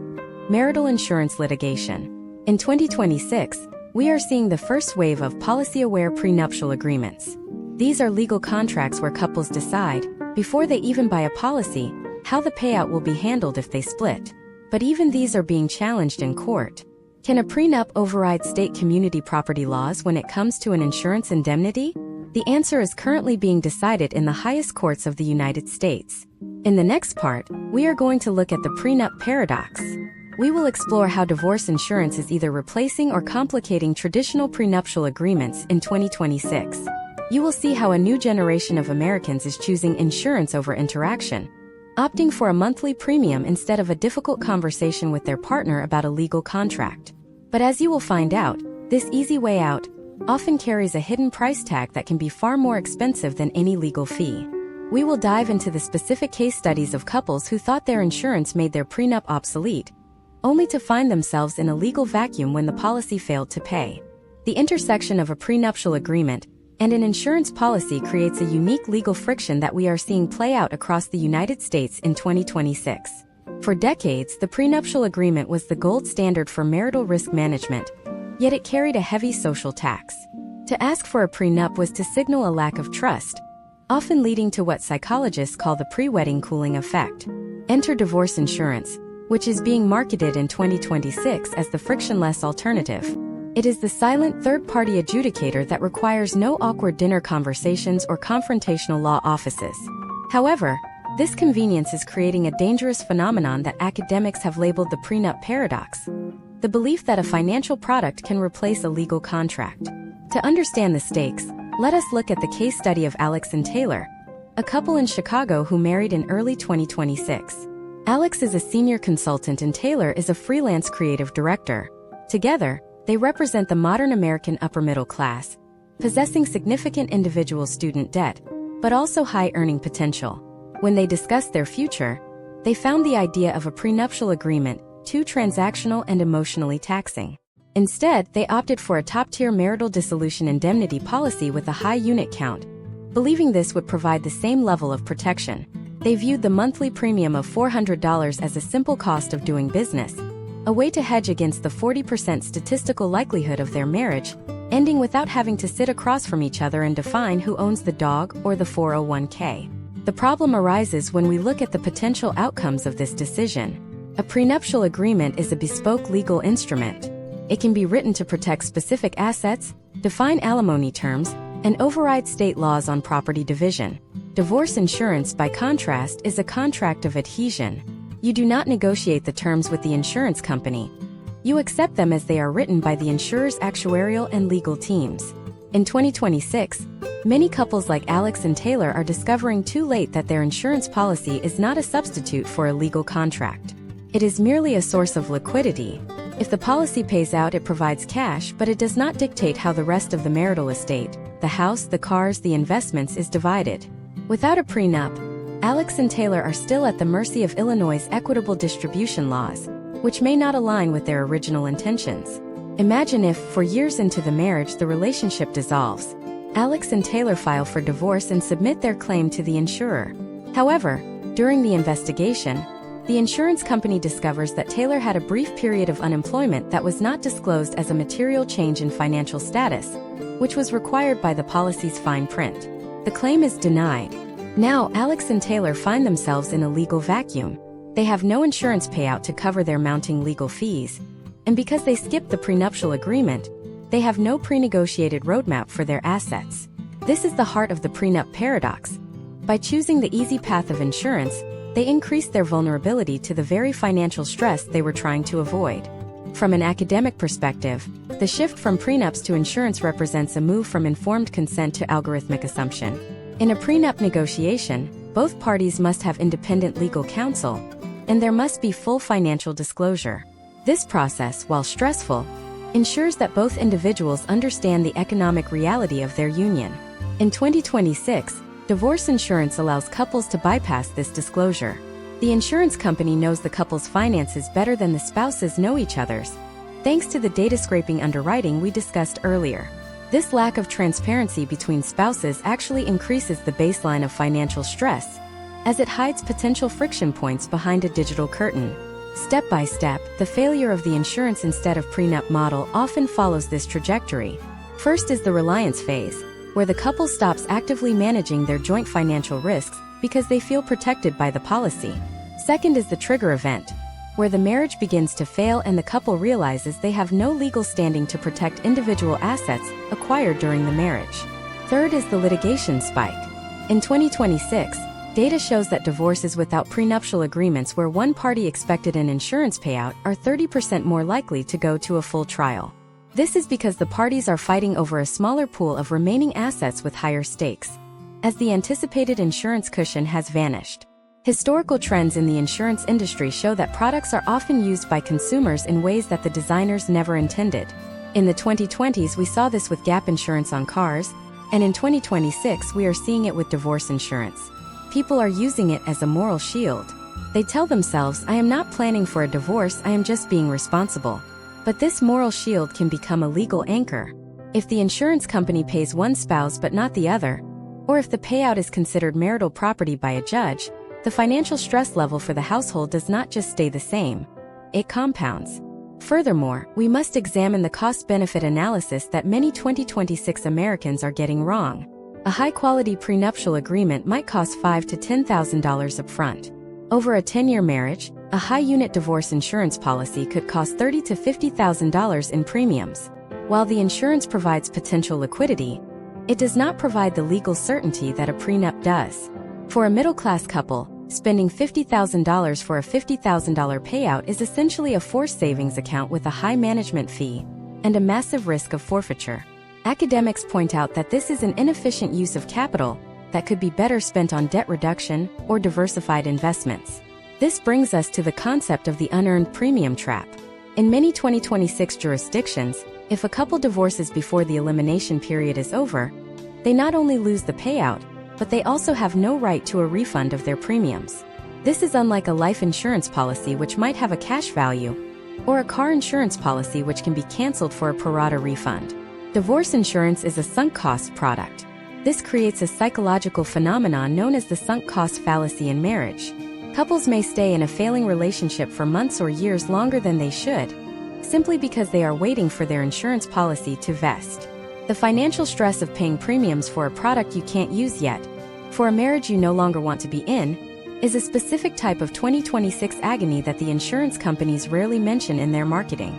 S1: marital insurance litigation. In 2026, we are seeing the first wave of policy-aware prenuptial agreements. These are legal contracts where couples decide, before they even buy a policy, how the payout will be handled if they split. But even these are being challenged in court. Can a prenup override state community property laws when it comes to an insurance indemnity? The answer is currently being decided in the highest courts of the United States. In the next part, we are going to look at the prenup paradox. We will explore how divorce insurance is either replacing or complicating traditional prenuptial agreements in 2026. You will see how a new generation of Americans is choosing insurance over interaction, opting for a monthly premium instead of a difficult conversation with their partner about a legal contract. But as you will find out, this easy way out often carries a hidden price tag that can be far more expensive than any legal fee. We will dive into the specific case studies of couples who thought their insurance made their prenup obsolete, only to find themselves in a legal vacuum when the policy failed to pay. The intersection of a prenuptial agreement and an insurance policy creates a unique legal friction that we are seeing play out across the United States in 2026. For decades, the prenuptial agreement was the gold standard for marital risk management, yet it carried a heavy social tax. To ask for a prenup was to signal a lack of trust, often leading to what psychologists call the pre-wedding cooling effect. Enter divorce insurance, which is being marketed in 2026 as the frictionless alternative. It is the silent third-party adjudicator that requires no awkward dinner conversations or confrontational law offices. However, this convenience is creating a dangerous phenomenon that academics have labeled the prenup paradox: the belief that a financial product can replace a legal contract. To understand the stakes, let us look at the case study of Alex and Taylor, a couple in Chicago who married in early 2026. Alex is a senior consultant and Taylor is a freelance creative director. Together, they represent the modern American upper middle class, possessing significant individual student debt, but also high earning potential. When they discussed their future, they found the idea of a prenuptial agreement too transactional and emotionally taxing. Instead, they opted for a top-tier marital dissolution indemnity policy with a high unit count, believing this would provide the same level of protection. They viewed the monthly premium of $400 as a simple cost of doing business, a way to hedge against the 40% statistical likelihood of their marriage ending without having to sit across from each other and define who owns the dog or the 401k. The problem arises when we look at the potential outcomes of this decision. A prenuptial agreement is a bespoke legal instrument. It can be written to protect specific assets, define alimony terms, and override state laws on property division. Divorce insurance, by contrast, is a contract of adhesion. You do not negotiate the terms with the insurance company. You accept them as they are written by the insurer's actuarial and legal teams. In 2026, many couples like Alex and Taylor are discovering too late that their insurance policy is not a substitute for a legal contract. It is merely a source of liquidity. If the policy pays out, it provides cash, but it does not dictate how the rest of the marital estate, the house, the cars, the investments, is divided. Without a prenup, Alex and Taylor are still at the mercy of Illinois' equitable distribution laws, which may not align with their original intentions. Imagine if, 4 years into the marriage, the relationship dissolves. Alex and Taylor file for divorce and submit their claim to the insurer. However, during the investigation, the insurance company discovers that Taylor had a brief period of unemployment that was not disclosed as a material change in financial status, which was required by the policy's fine print. The claim is denied. Now, Alex and Taylor find themselves in a legal vacuum. They have no insurance payout to cover their mounting legal fees, and because they skipped the prenuptial agreement, they have no pre-negotiated roadmap for their assets. This is the heart of the prenup paradox. By choosing the easy path of insurance, they increased their vulnerability to the very financial stress they were trying to avoid. From an academic perspective, the shift from prenups to insurance represents a move from informed consent to algorithmic assumption. In a prenup negotiation, both parties must have independent legal counsel, and there must be full financial disclosure. This process, while stressful, ensures that both individuals understand the economic reality of their union. In 2026, divorce insurance allows couples to bypass this disclosure. The insurance company knows the couple's finances better than the spouses know each other's, thanks to the data scraping underwriting we discussed earlier. This lack of transparency between spouses actually increases the baseline of financial stress, as it hides potential friction points behind a digital curtain. Step by step, the failure of the insurance instead of prenup model often follows this trajectory. First is the reliance phase, where the couple stops actively managing their joint financial risks because they feel protected by the policy. Second is the trigger event, where the marriage begins to fail and the couple realizes they have no legal standing to protect individual assets acquired during the marriage. Third is the litigation spike. In 2026, data shows that divorces without prenuptial agreements where one party expected an insurance payout are 30% more likely to go to a full trial. This is because the parties are fighting over a smaller pool of remaining assets with higher stakes, as the anticipated insurance cushion has vanished. Historical trends in the insurance industry show that products are often used by consumers in ways that the designers never intended. In the 2020s, we saw this with gap insurance on cars, and in 2026, we are seeing it with divorce insurance. People are using it as a moral shield. They tell themselves, "I am not planning for a divorce, I am just being responsible." But this moral shield can become a legal anchor. If the insurance company pays one spouse but not the other, or if the payout is considered marital property by a judge, the financial stress level for the household does not just stay the same, it compounds. Furthermore, we must examine the cost-benefit analysis that many 2026 Americans are getting wrong. A high-quality prenuptial agreement might cost $5,000 to $10,000 upfront. Over a 10-year marriage, a high-unit divorce insurance policy could cost $30,000 to $50,000 in premiums. While the insurance provides potential liquidity, it does not provide the legal certainty that a prenup does. For a middle-class couple, spending $50,000 for a $50,000 payout is essentially a forced savings account with a high management fee and a massive risk of forfeiture. Academics point out that this is an inefficient use of capital that could be better spent on debt reduction or diversified investments. This brings us to the concept of the unearned premium trap. In many 2026 jurisdictions, if a couple divorces before the elimination period is over, they not only lose the payout, but they also have no right to a refund of their premiums. This is unlike a life insurance policy which might have a cash value, or a car insurance policy which can be canceled for a pro rata refund. Divorce insurance is a sunk cost product. This creates a psychological phenomenon known as the sunk cost fallacy in marriage. Couples may stay in a failing relationship for months or years longer than they should, simply because they are waiting for their insurance policy to vest. The financial stress of paying premiums for a product you can't use yet, for a marriage you no longer want to be in, is a specific type of 2026 agony that the insurance companies rarely mention in their marketing.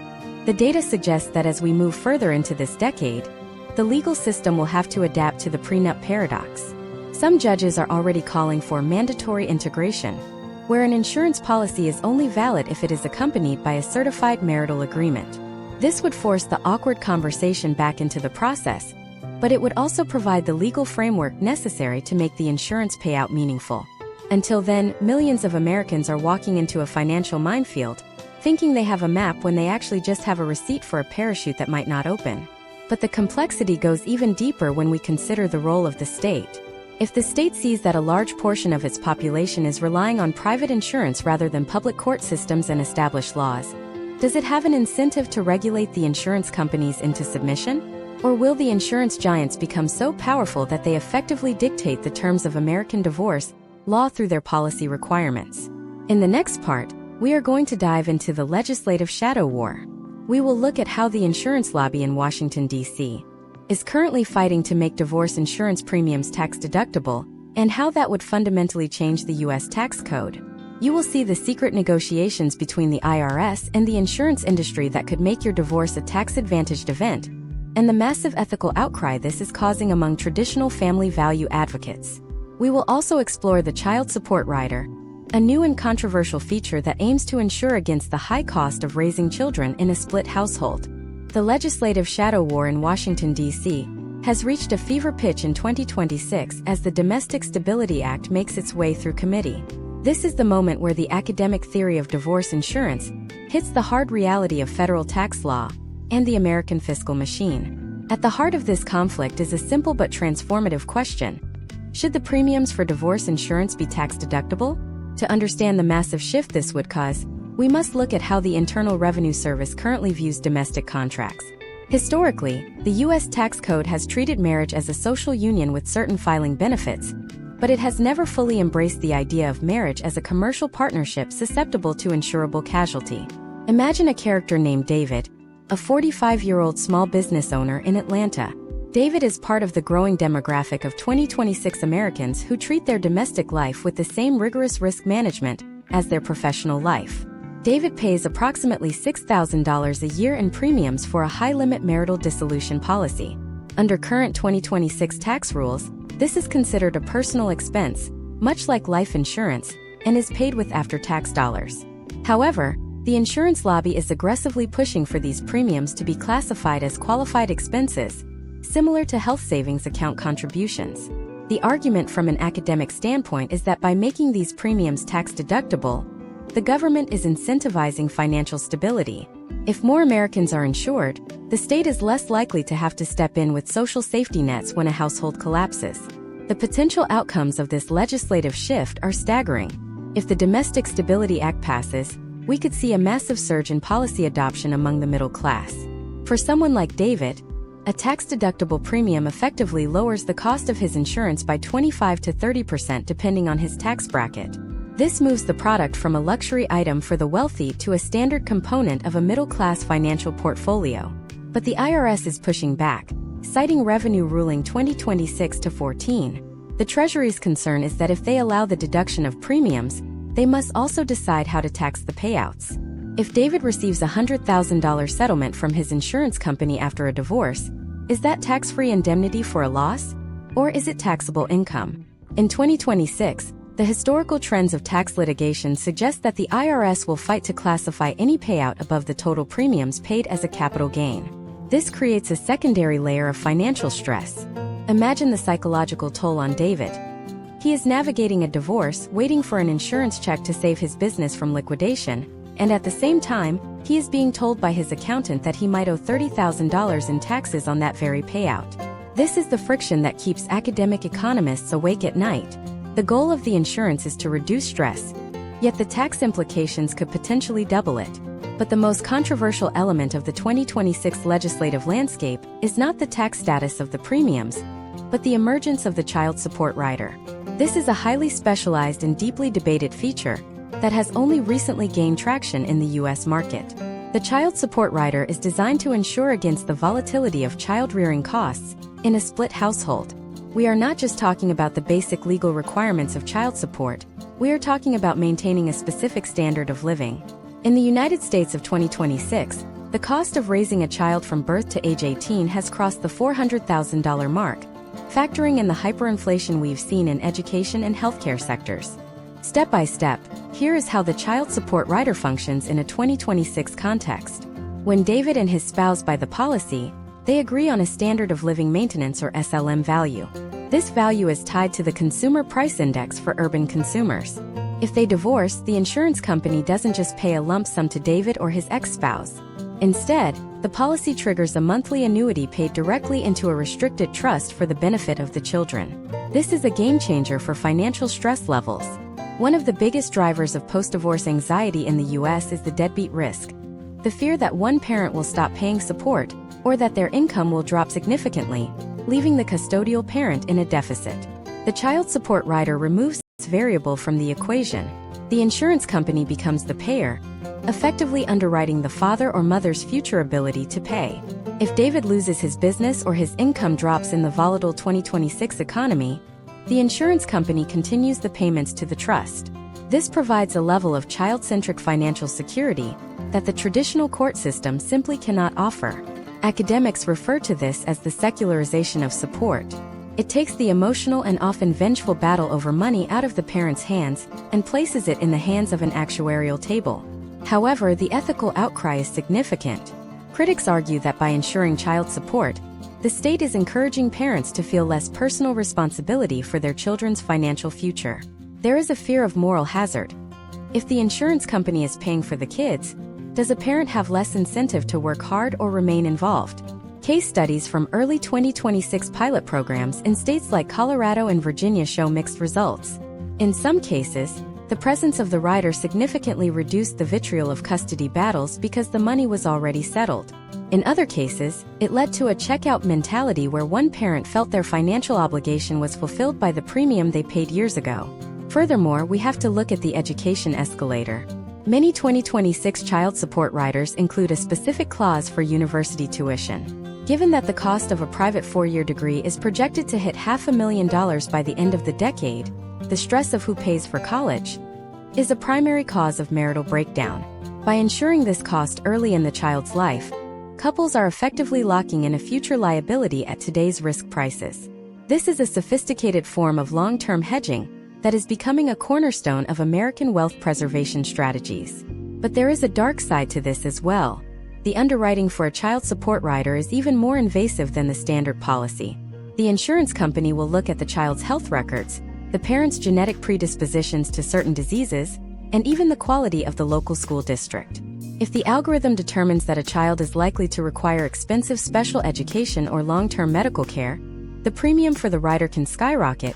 S1: The data suggests that as we move further into this decade, the legal system will have to adapt to the prenup paradox. Some judges are already calling for mandatory integration, where an insurance policy is only valid if it is accompanied by a certified marital agreement. This would force the awkward conversation back into the process, but it would also provide the legal framework necessary to make the insurance payout meaningful. Until then, millions of Americans are walking into a financial minefield, thinking they have a map when they actually just have a receipt for a parachute that might not open. But the complexity goes even deeper when we consider the role of the state. If the state sees that a large portion of its population is relying on private insurance rather than public court systems and established laws, does it have an incentive to regulate the insurance companies into submission? Or will the insurance giants become so powerful that they effectively dictate the terms of American divorce law through their policy requirements? In the next part, we are going to dive into the legislative shadow war. We will look at how the insurance lobby in Washington, D.C. is currently fighting to make divorce insurance premiums tax-deductible, and how that would fundamentally change the U.S. tax code. You will see the secret negotiations between the IRS and the insurance industry that could make your divorce a tax-advantaged event, and the massive ethical outcry this is causing among traditional family value advocates. We will also explore the child support rider, a new and controversial feature that aims to insure against the high cost of raising children in a split household. The legislative shadow war in Washington, D.C. has reached a fever pitch in 2026 as the Domestic Stability Act makes its way through committee. This is the moment where the academic theory of divorce insurance hits the hard reality of federal tax law and the American fiscal machine. At the heart of this conflict is a simple but transformative question: should the premiums for divorce insurance be tax-deductible? To understand the massive shift this would cause, we must look at how the Internal Revenue Service currently views domestic contracts. Historically, the U.S. tax code has treated marriage as a social union with certain filing benefits, but it has never fully embraced the idea of marriage as a commercial partnership susceptible to insurable casualty. Imagine a character named David, a 45-year-old small business owner in Atlanta. David is part of the growing demographic of 2026 Americans who treat their domestic life with the same rigorous risk management as their professional life. David pays approximately $6,000 a year in premiums for a high-limit marital dissolution policy. Under current 2026 tax rules, this is considered a personal expense, much like life insurance, and is paid with after-tax dollars. However, the insurance lobby is aggressively pushing for these premiums to be classified as qualified expenses, similar to health savings account contributions. The argument from an academic standpoint is that by making these premiums tax-deductible, the government is incentivizing financial stability. If more Americans are insured, the state is less likely to have to step in with social safety nets when a household collapses. The potential outcomes of this legislative shift are staggering. If the Domestic Stability Act passes, we could see a massive surge in policy adoption among the middle class. For someone like David, a tax-deductible premium effectively lowers the cost of his insurance by 25 to 30% depending on his tax bracket. This moves the product from a luxury item for the wealthy to a standard component of a middle-class financial portfolio. But the IRS is pushing back, citing Revenue Ruling 2026-14. The Treasury's concern is that if they allow the deduction of premiums, they must also decide how to tax the payouts. If David receives a $100,000 settlement from his insurance company after a divorce, is that tax-free indemnity for a loss? Or is it taxable income? In 2026, the historical trends of tax litigation suggest that the IRS will fight to classify any payout above the total premiums paid as a capital gain. This creates a secondary layer of financial stress. Imagine the psychological toll on David. He is navigating a divorce, waiting for an insurance check to save his business from liquidation, and at the same time, he is being told by his accountant that he might owe $30,000 in taxes on that very payout. This is the friction that keeps academic economists awake at night. The goal of the insurance is to reduce stress, yet the tax implications could potentially double it. But the most controversial element of the 2026 legislative landscape is not the tax status of the premiums, but the emergence of the child support rider. This is a highly specialized and deeply debated feature that has only recently gained traction in the U.S. market. The child support rider is designed to insure against the volatility of child-rearing costs in a split household. We are not just talking about the basic legal requirements of child support, we are talking about maintaining a specific standard of living. In the United States of 2026, the cost of raising a child from birth to age 18 has crossed the $400,000 mark, factoring in the hyperinflation we've seen in education and healthcare sectors. Step by step, here is how the child support rider functions in a 2026 context. When David and his spouse buy the policy, they agree on a standard of living maintenance or SLM value. This value is tied to the Consumer Price Index for urban consumers. If they divorce, the insurance company doesn't just pay a lump sum to David or his ex-spouse. Instead, the policy triggers a monthly annuity paid directly into a restricted trust for the benefit of the children. This is a game changer for financial stress levels. One of the biggest drivers of post-divorce anxiety in the U.S. is the deadbeat risk. The fear that one parent will stop paying support, or that their income will drop significantly, leaving the custodial parent in a deficit. The child support rider removes this variable from the equation. The insurance company becomes the payer, effectively underwriting the father or mother's future ability to pay. If David loses his business or his income drops in the volatile 2026 economy, the insurance company continues the payments to the trust. This provides a level of child-centric financial security that the traditional court system simply cannot offer. Academics refer to this as the secularization of support. It takes the emotional and often vengeful battle over money out of the parent's hands and places it in the hands of an actuarial table. However, the ethical outcry is significant. Critics argue that by ensuring child support, the state is encouraging parents to feel less personal responsibility for their children's financial future. There is a fear of moral hazard. If the insurance company is paying for the kids, does a parent have less incentive to work hard or remain involved? Case studies from early 2026 pilot programs in states like Colorado and Virginia show mixed results. In some cases, the presence of the rider significantly reduced the vitriol of custody battles because the money was already settled. In other cases, it led to a checkout mentality where one parent felt their financial obligation was fulfilled by the premium they paid years ago. Furthermore, we have to look at the education escalator. Many 2026 child support riders include a specific clause for university tuition. Given that the cost of a private four-year degree is projected to hit $500,000 by the end of the decade, the stress of who pays for college is a primary cause of marital breakdown. By ensuring this cost early in the child's life, couples are effectively locking in a future liability at today's risk prices. This is a sophisticated form of long-term hedging that is becoming a cornerstone of American wealth preservation strategies. But there is a dark side to this as well. The underwriting for a child support rider is even more invasive than the standard policy. The insurance company will look at the child's health records, the parent's genetic predispositions to certain diseases, and even the quality of the local school district. If the algorithm determines that a child is likely to require expensive special education or long-term medical care, the premium for the rider can skyrocket,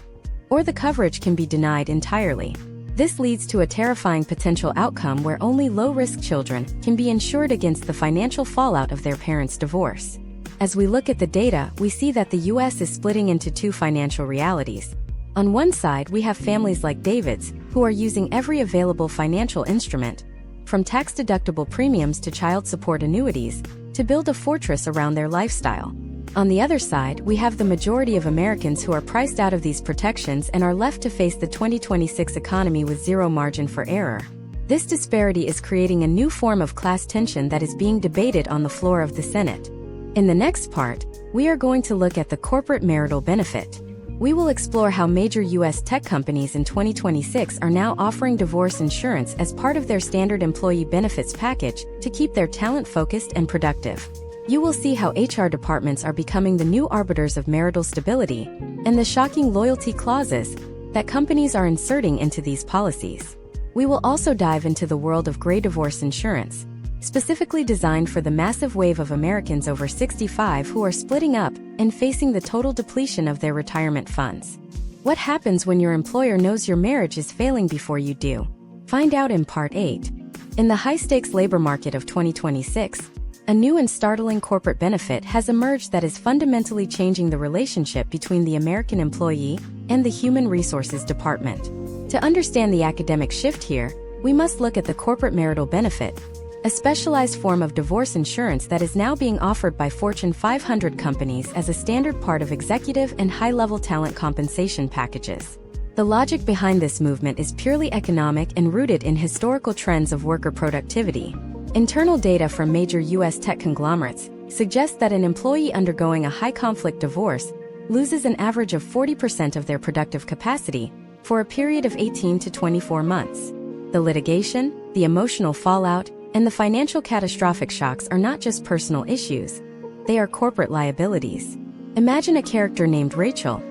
S1: or the coverage can be denied entirely. This leads to a terrifying potential outcome where only low-risk children can be insured against the financial fallout of their parents' divorce. As we look at the data, we see that the U.S. is splitting into two financial realities. On one side, we have families like David's, who are using every available financial instrument, from tax-deductible premiums to child support annuities, to build a fortress around their lifestyle. On the other side, we have the majority of Americans who are priced out of these protections and are left to face the 2026 economy with zero margin for error. This disparity is creating a new form of class tension that is being debated on the floor of the Senate. In the next part, we are going to look at the corporate marital benefit. We will explore how major U.S. tech companies in 2026 are now offering divorce insurance as part of their standard employee benefits package to keep their talent focused and productive. You will see how HR departments are becoming the new arbiters of marital stability, and the shocking loyalty clauses that companies are inserting into these policies. We will also dive into the world of gray divorce insurance, specifically designed for the massive wave of Americans over 65 who are splitting up and facing the total depletion of their retirement funds. What happens when your employer knows your marriage is failing before you do? Find out in Part 8. In the high-stakes labor market of 2026, a new and startling corporate benefit has emerged that is fundamentally changing the relationship between the American employee and the Human Resources Department. To understand the academic shift here, we must look at the corporate marital benefit, a specialized form of divorce insurance that is now being offered by Fortune 500 companies as a standard part of executive and high-level talent compensation packages. The logic behind this movement is purely economic and rooted in historical trends of worker productivity. Internal data from major U.S. tech conglomerates suggests that an employee undergoing a high-conflict divorce loses an average of 40% of their productive capacity for a period of 18 to 24 months. The litigation, the emotional fallout, and the financial catastrophic shocks are not just personal issues, they are corporate liabilities. Imagine a character named Rachel,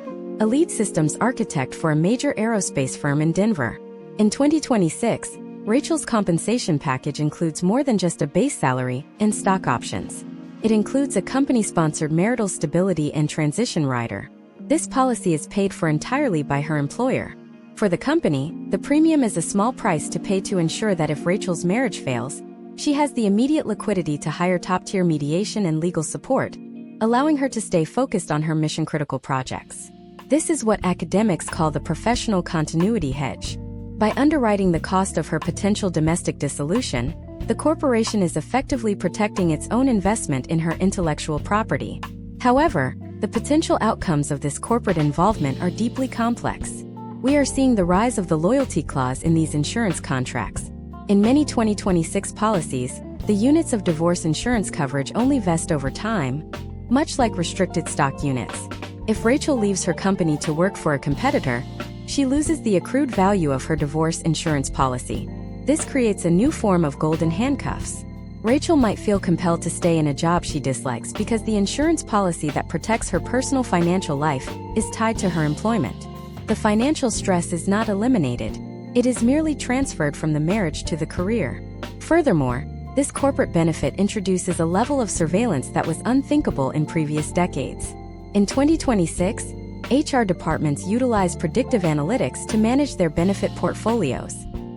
S1: a lead systems architect for a major aerospace firm in Denver. In 2026, Rachel's compensation package includes more than just a base salary and stock options. It includes a company-sponsored marital stability and transition rider. This policy is paid for entirely by her employer. For the company, the premium is a small price to pay to ensure that if Rachel's marriage fails, she has the immediate liquidity to hire top-tier mediation and legal support, allowing her to stay focused on her mission-critical projects. This is what academics call the professional continuity hedge. By underwriting the cost of her potential domestic dissolution, the corporation is effectively protecting its own investment in her intellectual property. However, the potential outcomes of this corporate involvement are deeply complex. We are seeing the rise of the loyalty clause in these insurance contracts. In many 2026 policies, the units of divorce insurance coverage only vest over time, much like restricted stock units. If Rachel leaves her company to work for a competitor, she loses the accrued value of her divorce insurance policy. This creates a new form of golden handcuffs. Rachel might feel compelled to stay in a job she dislikes because the insurance policy that protects her personal financial life is tied to her employment. The financial stress is not eliminated. It is merely transferred from the marriage to the career. Furthermore, this corporate benefit introduces a level of surveillance that was unthinkable in previous decades. In 2026, HR departments utilize predictive analytics to manage their benefit portfolios.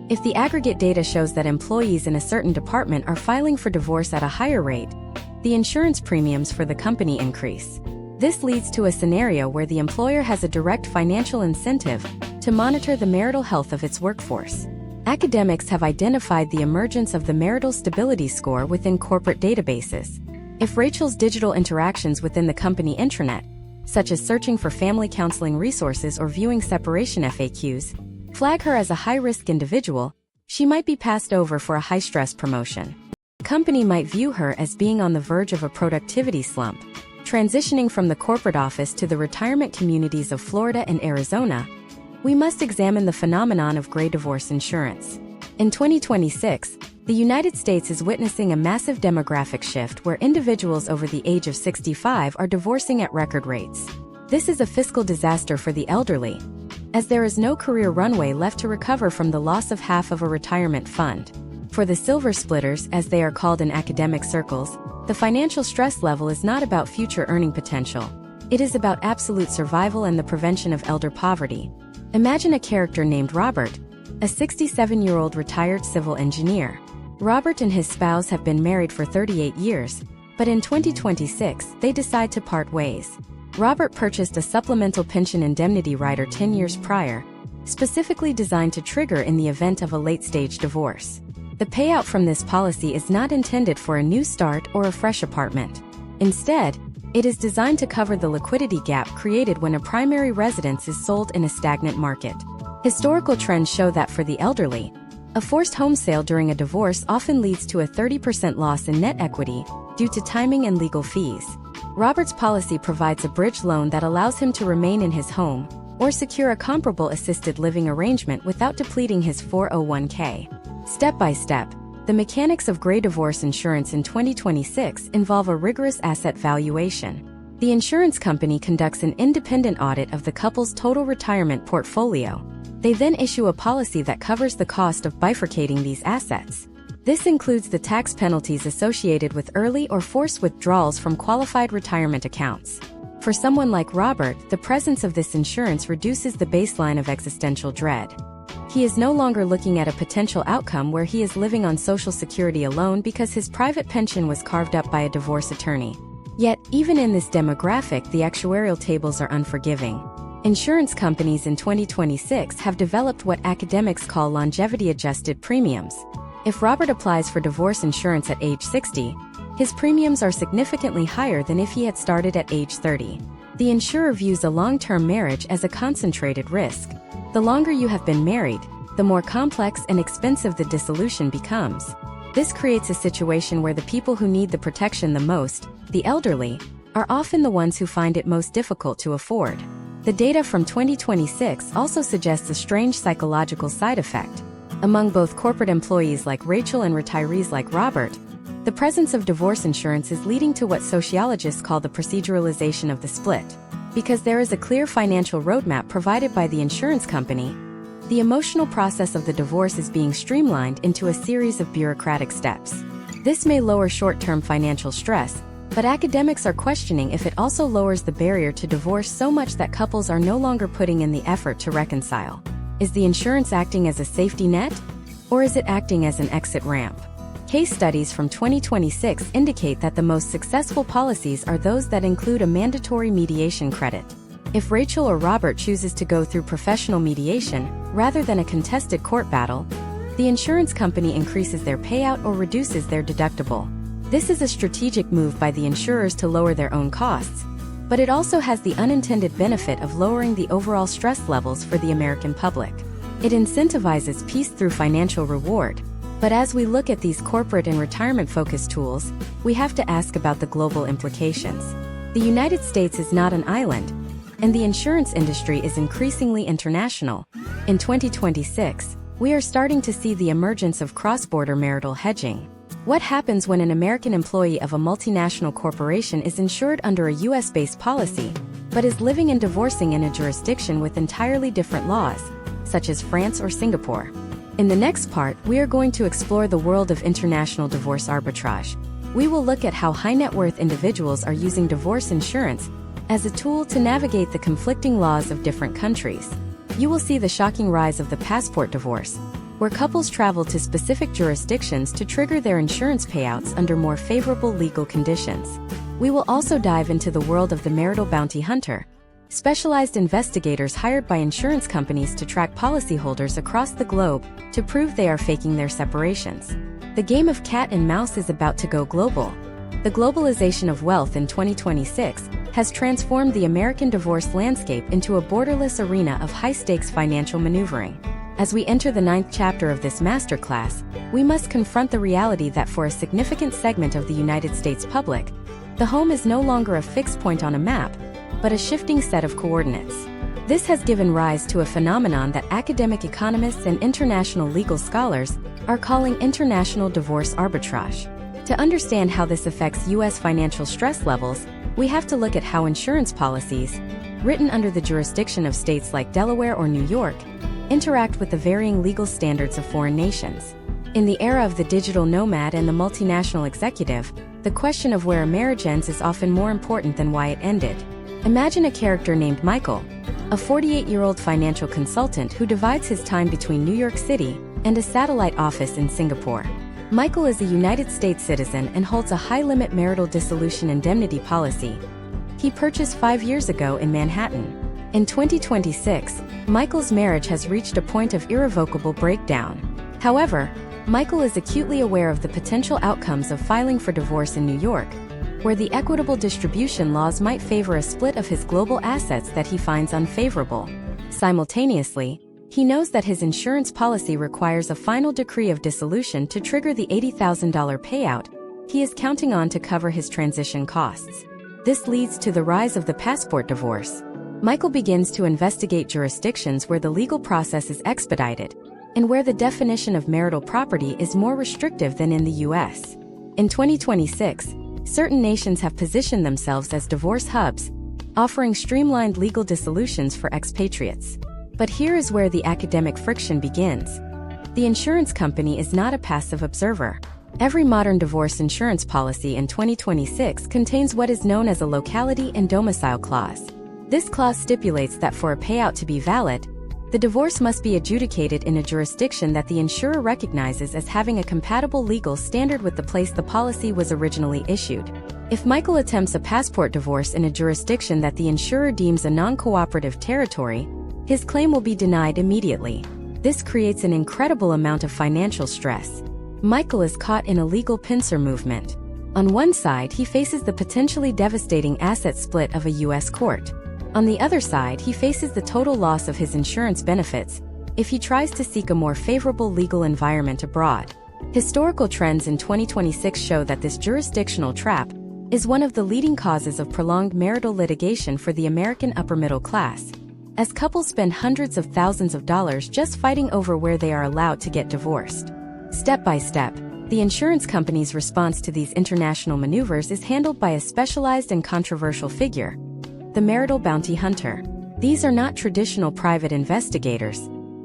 S1: If the aggregate data shows that employees in a certain department are filing for divorce at a higher rate, the insurance premiums for the company increase. This leads to a scenario where the employer has a direct financial incentive to monitor the marital health of its workforce. Academics have identified the emergence of the marital stability score within corporate databases. If Rachel's digital interactions within the company intranet, such as searching for family counseling resources or viewing separation FAQs, flag her as a high-risk individual, she might be passed over for a high-stress promotion. The company might view her as being on the verge of a productivity slump. Transitioning from the corporate office to the retirement communities of Florida and Arizona, we must examine the phenomenon of gray divorce insurance. In 2026, the United States is witnessing a massive demographic shift where individuals over the age of 65 are divorcing at record rates. This is a fiscal disaster for the elderly, as there is no career runway left to recover from the loss of half of a retirement fund. For the silver splitters, as they are called in academic circles, the financial stress level is not about future earning potential. It is about absolute survival and the prevention of elder poverty. Imagine a character named Robert, a 67-year-old retired civil engineer. Robert and his spouse have been married for 38 years, but in 2026, they decide to part ways. Robert purchased a supplemental pension indemnity rider 10 years prior, specifically designed to trigger in the event of a late-stage divorce. The payout from this policy is not intended for a new start or a fresh apartment. Instead, it is designed to cover the liquidity gap created when a primary residence is sold in a stagnant market. Historical trends show that for the elderly, a forced home sale during a divorce often leads to a 30% loss in net equity due to timing and legal fees. Robert's policy provides a bridge loan that allows him to remain in his home or secure a comparable assisted living arrangement without depleting his 401k. Step by step, the mechanics of gray divorce insurance in 2026 involve a rigorous asset valuation. The insurance company conducts an independent audit of the couple's total retirement portfolio. They then issue a policy that covers the cost of bifurcating these assets. This includes the tax penalties associated with early or forced withdrawals from qualified retirement accounts. For someone like Robert, the presence of this insurance reduces the baseline of existential dread. He is no longer looking at a potential outcome where he is living on Social Security alone because his private pension was carved up by a divorce attorney. Yet, even in this demographic, the actuarial tables are unforgiving. Insurance companies in 2026 have developed what academics call longevity-adjusted premiums. If Robert applies for divorce insurance at age 60, his premiums are significantly higher than if he had started at age 30. The insurer views a long-term marriage as a concentrated risk. The longer you have been married, the more complex and expensive the dissolution becomes. This creates a situation where the people who need the protection the most, the elderly, are often the ones who find it most difficult to afford. The data from 2026 also suggests a strange psychological side effect. Among both corporate employees like Rachel and retirees like Robert, the presence of divorce insurance is leading to what sociologists call the proceduralization of the split. Because there is a clear financial roadmap provided by the insurance company, the emotional process of the divorce is being streamlined into a series of bureaucratic steps. This may lower short-term financial stress, but academics are questioning if it also lowers the barrier to divorce so much that couples are no longer putting in the effort to reconcile. Is the insurance acting as a safety net? Or is it acting as an exit ramp? Case studies from 2026 indicate that the most successful policies are those that include a mandatory mediation credit. If Rachel or Robert chooses to go through professional mediation, rather than a contested court battle, the insurance company increases their payout or reduces their deductible. This is a strategic move by the insurers to lower their own costs, but it also has the unintended benefit of lowering the overall stress levels for the American public. It incentivizes peace through financial reward. But as we look at these corporate and retirement-focused tools, we have to ask about the global implications. The United States is not an island, and the insurance industry is increasingly international. In 2026, we are starting to see the emergence of cross-border marital hedging. What happens when an American employee of a multinational corporation is insured under a US-based policy, but is living and divorcing in a jurisdiction with entirely different laws, such as France or Singapore? In the next part, we are going to explore the world of international divorce arbitrage. We will look at how high-net-worth individuals are using divorce insurance as a tool to navigate the conflicting laws of different countries. You will see the shocking rise of the passport divorce, where couples travel to specific jurisdictions to trigger their insurance payouts under more favorable legal conditions. We will also dive into the world of the marital bounty hunter, specialized investigators hired by insurance companies to track policyholders across the globe to prove they are faking their separations. The game of cat and mouse is about to go global. The globalization of wealth in 2026 has transformed the American divorce landscape into a borderless arena of high-stakes financial maneuvering. As we enter the 9th chapter of this masterclass, we must confront the reality that for a significant segment of the United States public, the home is no longer a fixed point on a map, but a shifting set of coordinates. This has given rise to a phenomenon that academic economists and international legal scholars are calling international divorce arbitrage. To understand how this affects U.S. financial stress levels, we have to look at how insurance policies, written under the jurisdiction of states like Delaware or New York, interact with the varying legal standards of foreign nations. In the era of the digital nomad and the multinational executive, the question of where a marriage ends is often more important than why it ended. Imagine a character named Michael, a 48-year-old financial consultant who divides his time between New York City and a satellite office in Singapore. Michael is a United States citizen and holds a high-limit marital dissolution indemnity policy he purchased 5 years ago in Manhattan. In 2026, Michael's marriage has reached a point of irrevocable breakdown. However, Michael is acutely aware of the potential outcomes of filing for divorce in New York, where the equitable distribution laws might favor a split of his global assets that he finds unfavorable. Simultaneously, he knows that his insurance policy requires a final decree of dissolution to trigger the $80,000 payout he is counting on to cover his transition costs. This leads to the rise of the passport divorce. Michael begins to investigate jurisdictions where the legal process is expedited and where the definition of marital property is more restrictive than in the U.S. In 2026, Certain nations have positioned themselves as divorce hubs, offering streamlined legal dissolutions for expatriates. But here is where the academic friction begins. The insurance company is not a passive observer. Every modern divorce insurance policy in 2026 contains what is known as a locality and domicile clause. This clause stipulates that for a payout to be valid, the divorce must be adjudicated in a jurisdiction that the insurer recognizes as having a compatible legal standard with the place the policy was originally issued. If Michael attempts a passport divorce in a jurisdiction that the insurer deems a non-cooperative territory, his claim will be denied immediately. This creates an incredible amount of financial stress. Michael is caught in a legal pincer movement. On one side, he faces the potentially devastating asset split of a U.S. court. On the other side, he faces the total loss of his insurance benefits if he tries to seek a more favorable legal environment abroad. Historical trends in 2026 show that this jurisdictional trap is one of the leading causes of prolonged marital litigation for the American upper middle class, as couples spend hundreds of thousands of dollars just fighting over where they are allowed to get divorced. Step by step, the insurance company's response to these international maneuvers is handled by a specialized and controversial figure, the marital bounty hunter. These are not traditional private investigators.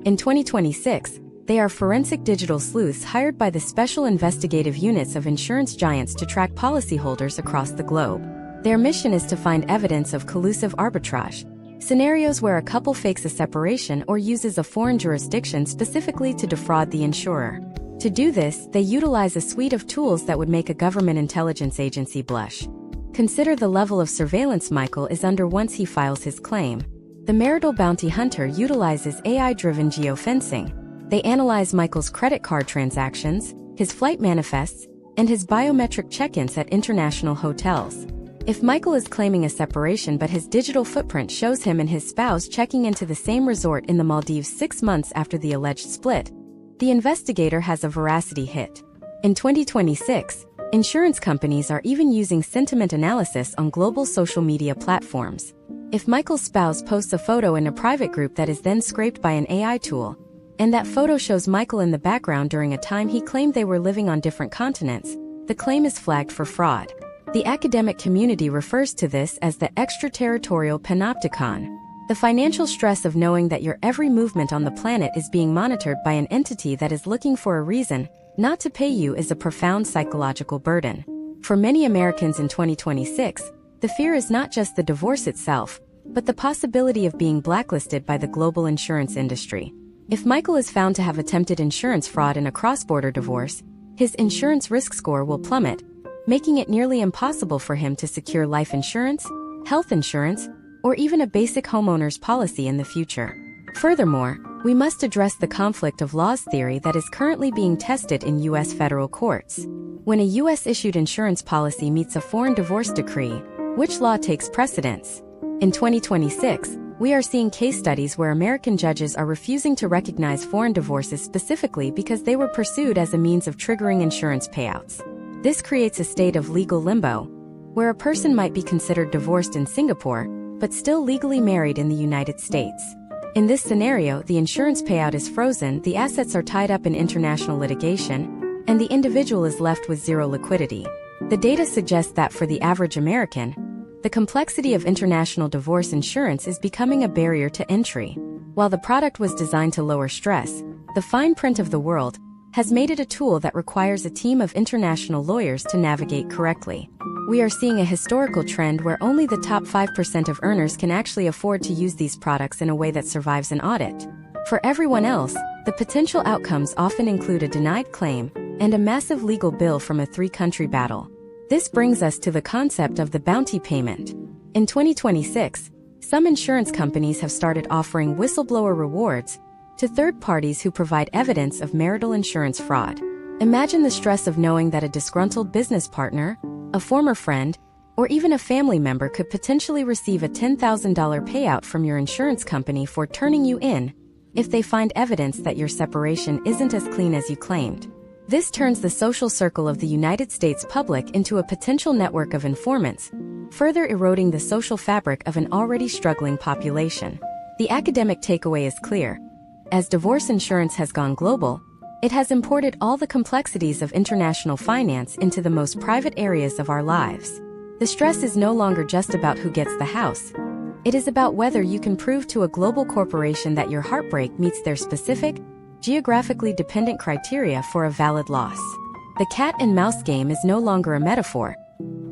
S1: In 2026, they are forensic digital sleuths hired by the special investigative units of insurance giants to track policyholders across the globe. Their mission is to find evidence of collusive arbitrage, scenarios where a couple fakes a separation or uses a foreign jurisdiction specifically to defraud the insurer. To do this, they utilize a suite of tools that would make a government intelligence agency blush. Consider the level of surveillance Michael is under once he files his claim. The marital bounty hunter utilizes AI-driven geofencing. They analyze Michael's credit card transactions, his flight manifests, and his biometric check-ins at international hotels. If Michael is claiming a separation but his digital footprint shows him and his spouse checking into the same resort in the Maldives 6 months after the alleged split, the investigator has a veracity hit. In 2026, insurance companies are even using sentiment analysis on global social media platforms. If Michael's spouse posts a photo in a private group that is then scraped by an AI tool, and that photo shows Michael in the background during a time he claimed they were living on different continents, the claim is flagged for fraud. The academic community refers to this as the extraterritorial panopticon. The financial stress of knowing that your every movement on the planet is being monitored by an entity that is looking for a reason not to pay you is a profound psychological burden. For many Americans in 2026, the fear is not just the divorce itself, but the possibility of being blacklisted by the global insurance industry. If Michael is found to have attempted insurance fraud in a cross-border divorce, his insurance risk score will plummet, making it nearly impossible for him to secure life insurance, health insurance, or even a basic homeowner's policy in the future. Furthermore, we must address the conflict of laws theory that is currently being tested in U.S. federal courts. When a U.S.-issued insurance policy meets a foreign divorce decree, which law takes precedence? In 2026, we are seeing case studies where American judges are refusing to recognize foreign divorces specifically because they were pursued as a means of triggering insurance payouts. This creates a state of legal limbo, where a person might be considered divorced in Singapore, but still legally married in the United States. In this scenario, the insurance payout is frozen, the assets are tied up in international litigation, and the individual is left with zero liquidity. The data suggests that for the average American, the complexity of international divorce insurance is becoming a barrier to entry. While the product was designed to lower stress, the fine print of the world has made it a tool that requires a team of international lawyers to navigate correctly. We are seeing a historical trend where only the top 5% of earners can actually afford to use these products in a way that survives an audit. For everyone else, the potential outcomes often include a denied claim and a massive legal bill from a three-country battle. This brings us to the concept of the bounty payment. In 2026, some insurance companies have started offering whistleblower rewards to third parties who provide evidence of marital insurance fraud. Imagine the stress of knowing that a disgruntled business partner, a former friend, or even a family member could potentially receive a $10,000 payout from your insurance company for turning you in if they find evidence that your separation isn't as clean as you claimed. This turns the social circle of the United States public into a potential network of informants, further eroding the social fabric of an already struggling population. The academic takeaway is clear. As divorce insurance has gone global, It has imported all the complexities of international finance into the most private areas of our lives. The stress is no longer just about who gets the house. It is about whether you can prove to a global corporation that your heartbreak meets their specific, geographically dependent criteria for a valid loss. The cat and mouse game is no longer a metaphor.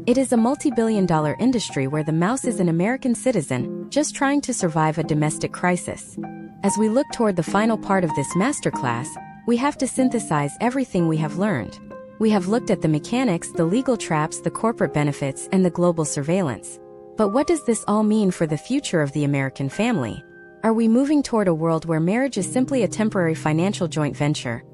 S1: It is a multi-billion-dollar industry where the mouse is an American citizen just trying to survive a domestic crisis. As we look toward the final part of this masterclass, we have to synthesize everything we have learned. We have looked at the mechanics, the legal traps, the corporate benefits, and the global surveillance. But what does this all mean for the future of the American family? Are we moving toward a world where marriage is simply a temporary financial joint venture?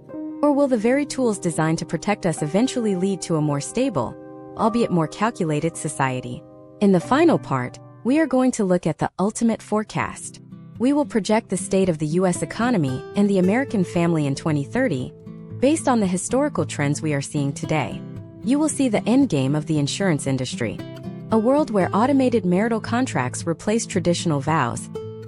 S1: Or will the very tools designed to protect us eventually lead to a more stable, albeit more calculated society? In the final part, we are going to look at the ultimate forecast. We will project the state of the U.S. economy and the American family in 2030, based on the historical trends we are seeing today. You will see the endgame of the insurance industry. A world where automated marital contracts replace traditional vows,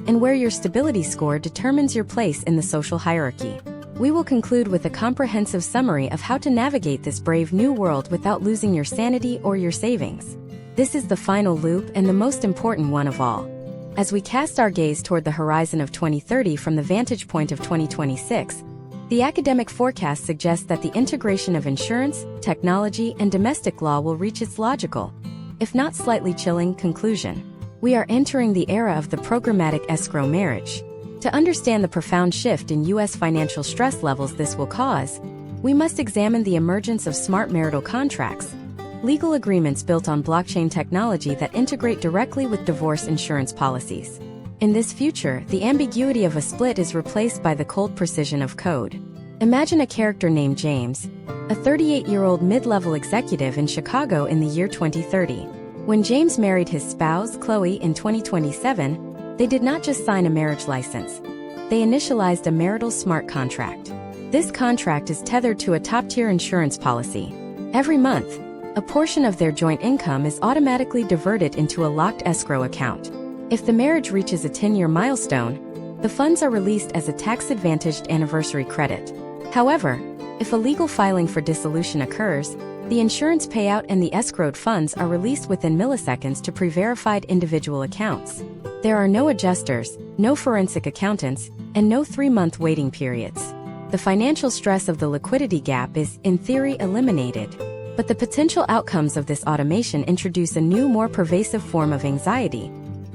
S1: and where your stability score determines your place in the social hierarchy. We will conclude with a comprehensive summary of how to navigate this brave new world without losing your sanity or your savings. This is the final loop and the most important one of all. As we cast our gaze toward the horizon of 2030 from the vantage point of 2026, the academic forecast suggests that the integration of insurance, technology, and domestic law will reach its logical, if not slightly chilling, conclusion. We are entering the era of the programmatic escrow marriage. To understand the profound shift in U.S. financial stress levels this will cause, we must examine the emergence of smart marital contracts, legal agreements built on blockchain technology that integrate directly with divorce insurance policies. In this future, the ambiguity of a split is replaced by the cold precision of code. Imagine a character named James, a 38-year-old mid-level executive in Chicago in the year 2030. When James married his spouse, Chloe, in 2027, they did not just sign a marriage license. They initialized a marital smart contract. This contract is tethered to a top-tier insurance policy. Every month, a portion of their joint income is automatically diverted into a locked escrow account. If the marriage reaches a 10-year milestone, the funds are released as a tax-advantaged anniversary credit. However, if a legal filing for dissolution occurs, the insurance payout and the escrowed funds are released within milliseconds to pre-verified individual accounts. There are no adjusters, no forensic accountants, and no 3-month waiting periods. The financial stress of the liquidity gap is, in theory, eliminated. But the potential outcomes of this automation introduce a new, more pervasive form of anxiety: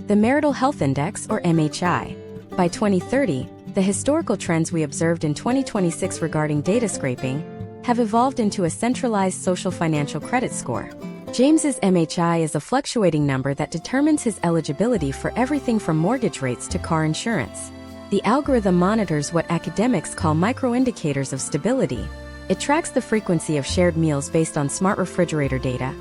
S1: the Marital Health Index, or MHI. By 2030, the historical trends we observed in 2026 regarding data scraping have evolved into a centralized social financial credit score. James's MHI is a fluctuating number that determines his eligibility for everything from mortgage rates to car insurance. The algorithm monitors what academics call microindicators of stability. It tracks the frequency of shared meals based on smart refrigerator data,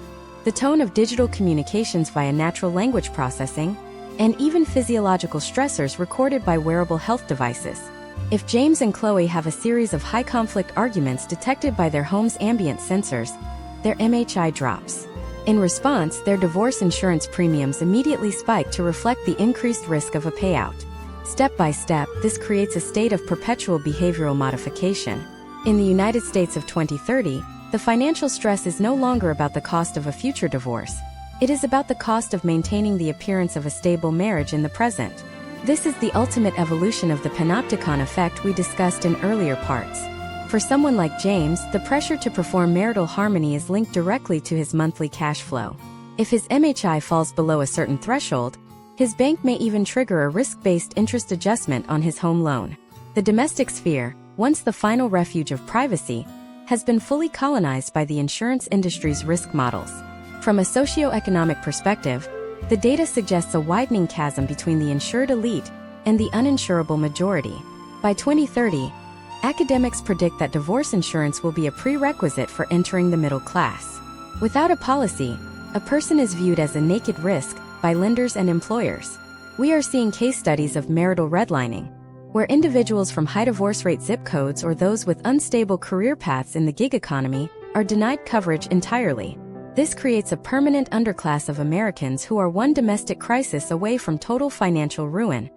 S1: the tone of digital communications via natural language processing, and even physiological stressors recorded by wearable health devices. If James and Chloe have a series of high-conflict arguments detected by their home's ambient sensors, their MHI drops. In response, their divorce insurance premiums immediately spike to reflect the increased risk of a payout. Step by step, this creates a state of perpetual behavioral modification. In the United States of 2030, the financial stress is no longer about the cost of a future divorce. It is about the cost of maintaining the appearance of a stable marriage in the present. This is the ultimate evolution of the panopticon effect we discussed in earlier parts. For someone like James, the pressure to perform marital harmony is linked directly to his monthly cash flow. If his MHI falls below a certain threshold, his bank may even trigger a risk-based interest adjustment on his home loan. The domestic sphere, once the final refuge of privacy, has been fully colonized by the insurance industry's risk models. From a socio-economic perspective, the data suggests a widening chasm between the insured elite and the uninsurable majority. By 2030, academics predict that divorce insurance will be a prerequisite for entering the middle class. Without a policy, a person is viewed as a naked risk by lenders and employers. We are seeing case studies of marital redlining, where individuals from high divorce rate zip codes or those with unstable career paths in the gig economy are denied coverage entirely. This creates a permanent underclass of Americans who are one domestic crisis away from total financial ruin,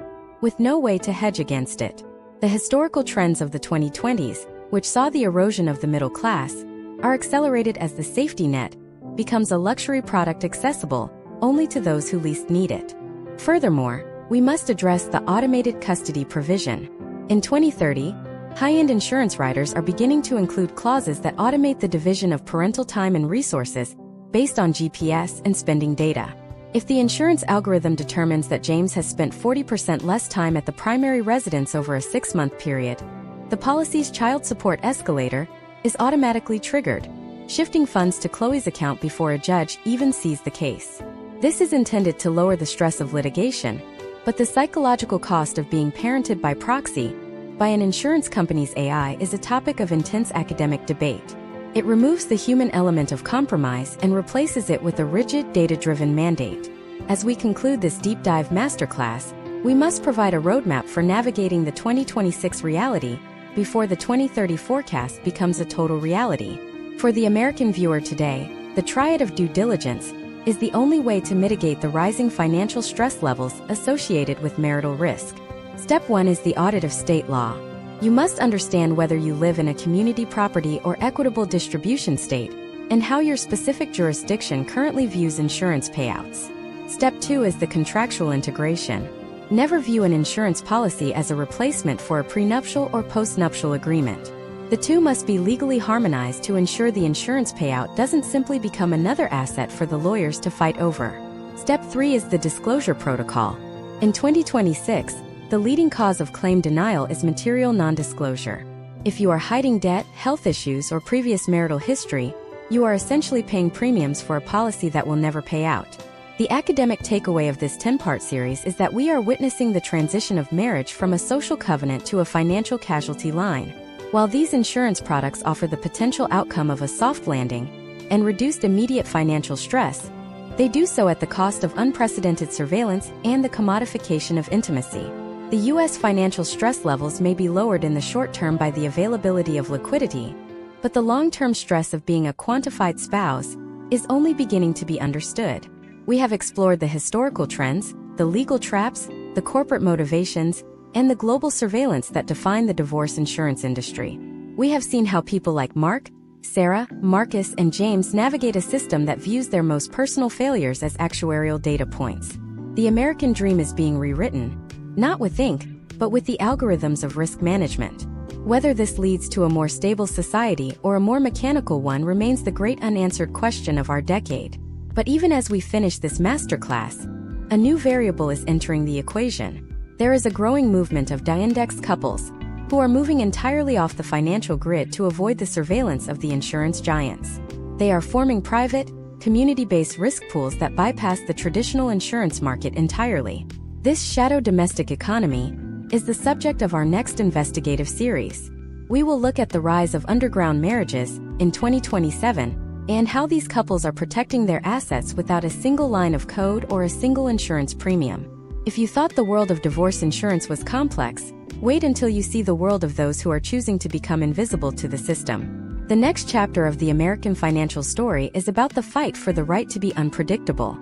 S1: with no way to hedge against it. The historical trends of the 2020s, which saw the erosion of the middle class, are accelerated as the safety net becomes a luxury product accessible only to those who least need it. Furthermore, we must address the automated custody provision. In 2030, high-end insurance writers are beginning to include clauses that automate the division of parental time and resources based on GPS and spending data. If the insurance algorithm determines that James has spent 40% less time at the primary residence over a 6-month period, the policy's child support escalator is automatically triggered, shifting funds to Chloe's account before a judge even sees the case. This is intended to lower the stress of litigation, but the psychological cost of being parented by proxy by an insurance company's AI is a topic of intense academic debate. It removes the human element of compromise and replaces it with a rigid, data-driven mandate. As we conclude this deep dive masterclass, we must provide a roadmap for navigating the 2026 reality before the 2030 forecast becomes a total reality. For the American viewer today, the triad of due diligence is the only way to mitigate the rising financial stress levels associated with marital risk. Step 1 is the audit of state law. You must understand whether you live in a community property or equitable distribution state, and how your specific jurisdiction currently views insurance payouts. Step 2 is the contractual integration. Never view an insurance policy as a replacement for a prenuptial or postnuptial agreement. The two must be legally harmonized to ensure the insurance payout doesn't simply become another asset for the lawyers to fight over. Step 3 is the disclosure protocol. In 2026, the leading cause of claim denial is material non-disclosure. If you are hiding debt, health issues, or previous marital history, you are essentially paying premiums for a policy that will never pay out. The academic takeaway of this 10-part series is that we are witnessing the transition of marriage from a social covenant to a financial casualty line. While these insurance products offer the potential outcome of a soft landing and reduced immediate financial stress, they do so at the cost of unprecedented surveillance and the commodification of intimacy. The U.S. financial stress levels may be lowered in the short term by the availability of liquidity, but the long-term stress of being a quantified spouse is only beginning to be understood. We have explored the historical trends, the legal traps, the corporate motivations, and the global surveillance that define the divorce insurance industry. We have seen how people like Mark, Sarah, Marcus, and James navigate a system that views their most personal failures as actuarial data points. The American dream is being rewritten, not with ink, but with the algorithms of risk management. Whether this leads to a more stable society or a more mechanical one remains the great unanswered question of our decade. But even as we finish this masterclass, a new variable is entering the equation. There is a growing movement of de-index couples who are moving entirely off the financial grid to avoid the surveillance of the insurance giants. They are forming private, community-based risk pools that bypass the traditional insurance market entirely. This shadow domestic economy is the subject of our next investigative series. We will look at the rise of underground marriages in 2027 and how these couples are protecting their assets without a single line of code or a single insurance premium. If you thought the world of divorce insurance was complex, wait until you see the world of those who are choosing to become invisible to the system. The next chapter of the American financial story is about the fight for the right to be unpredictable.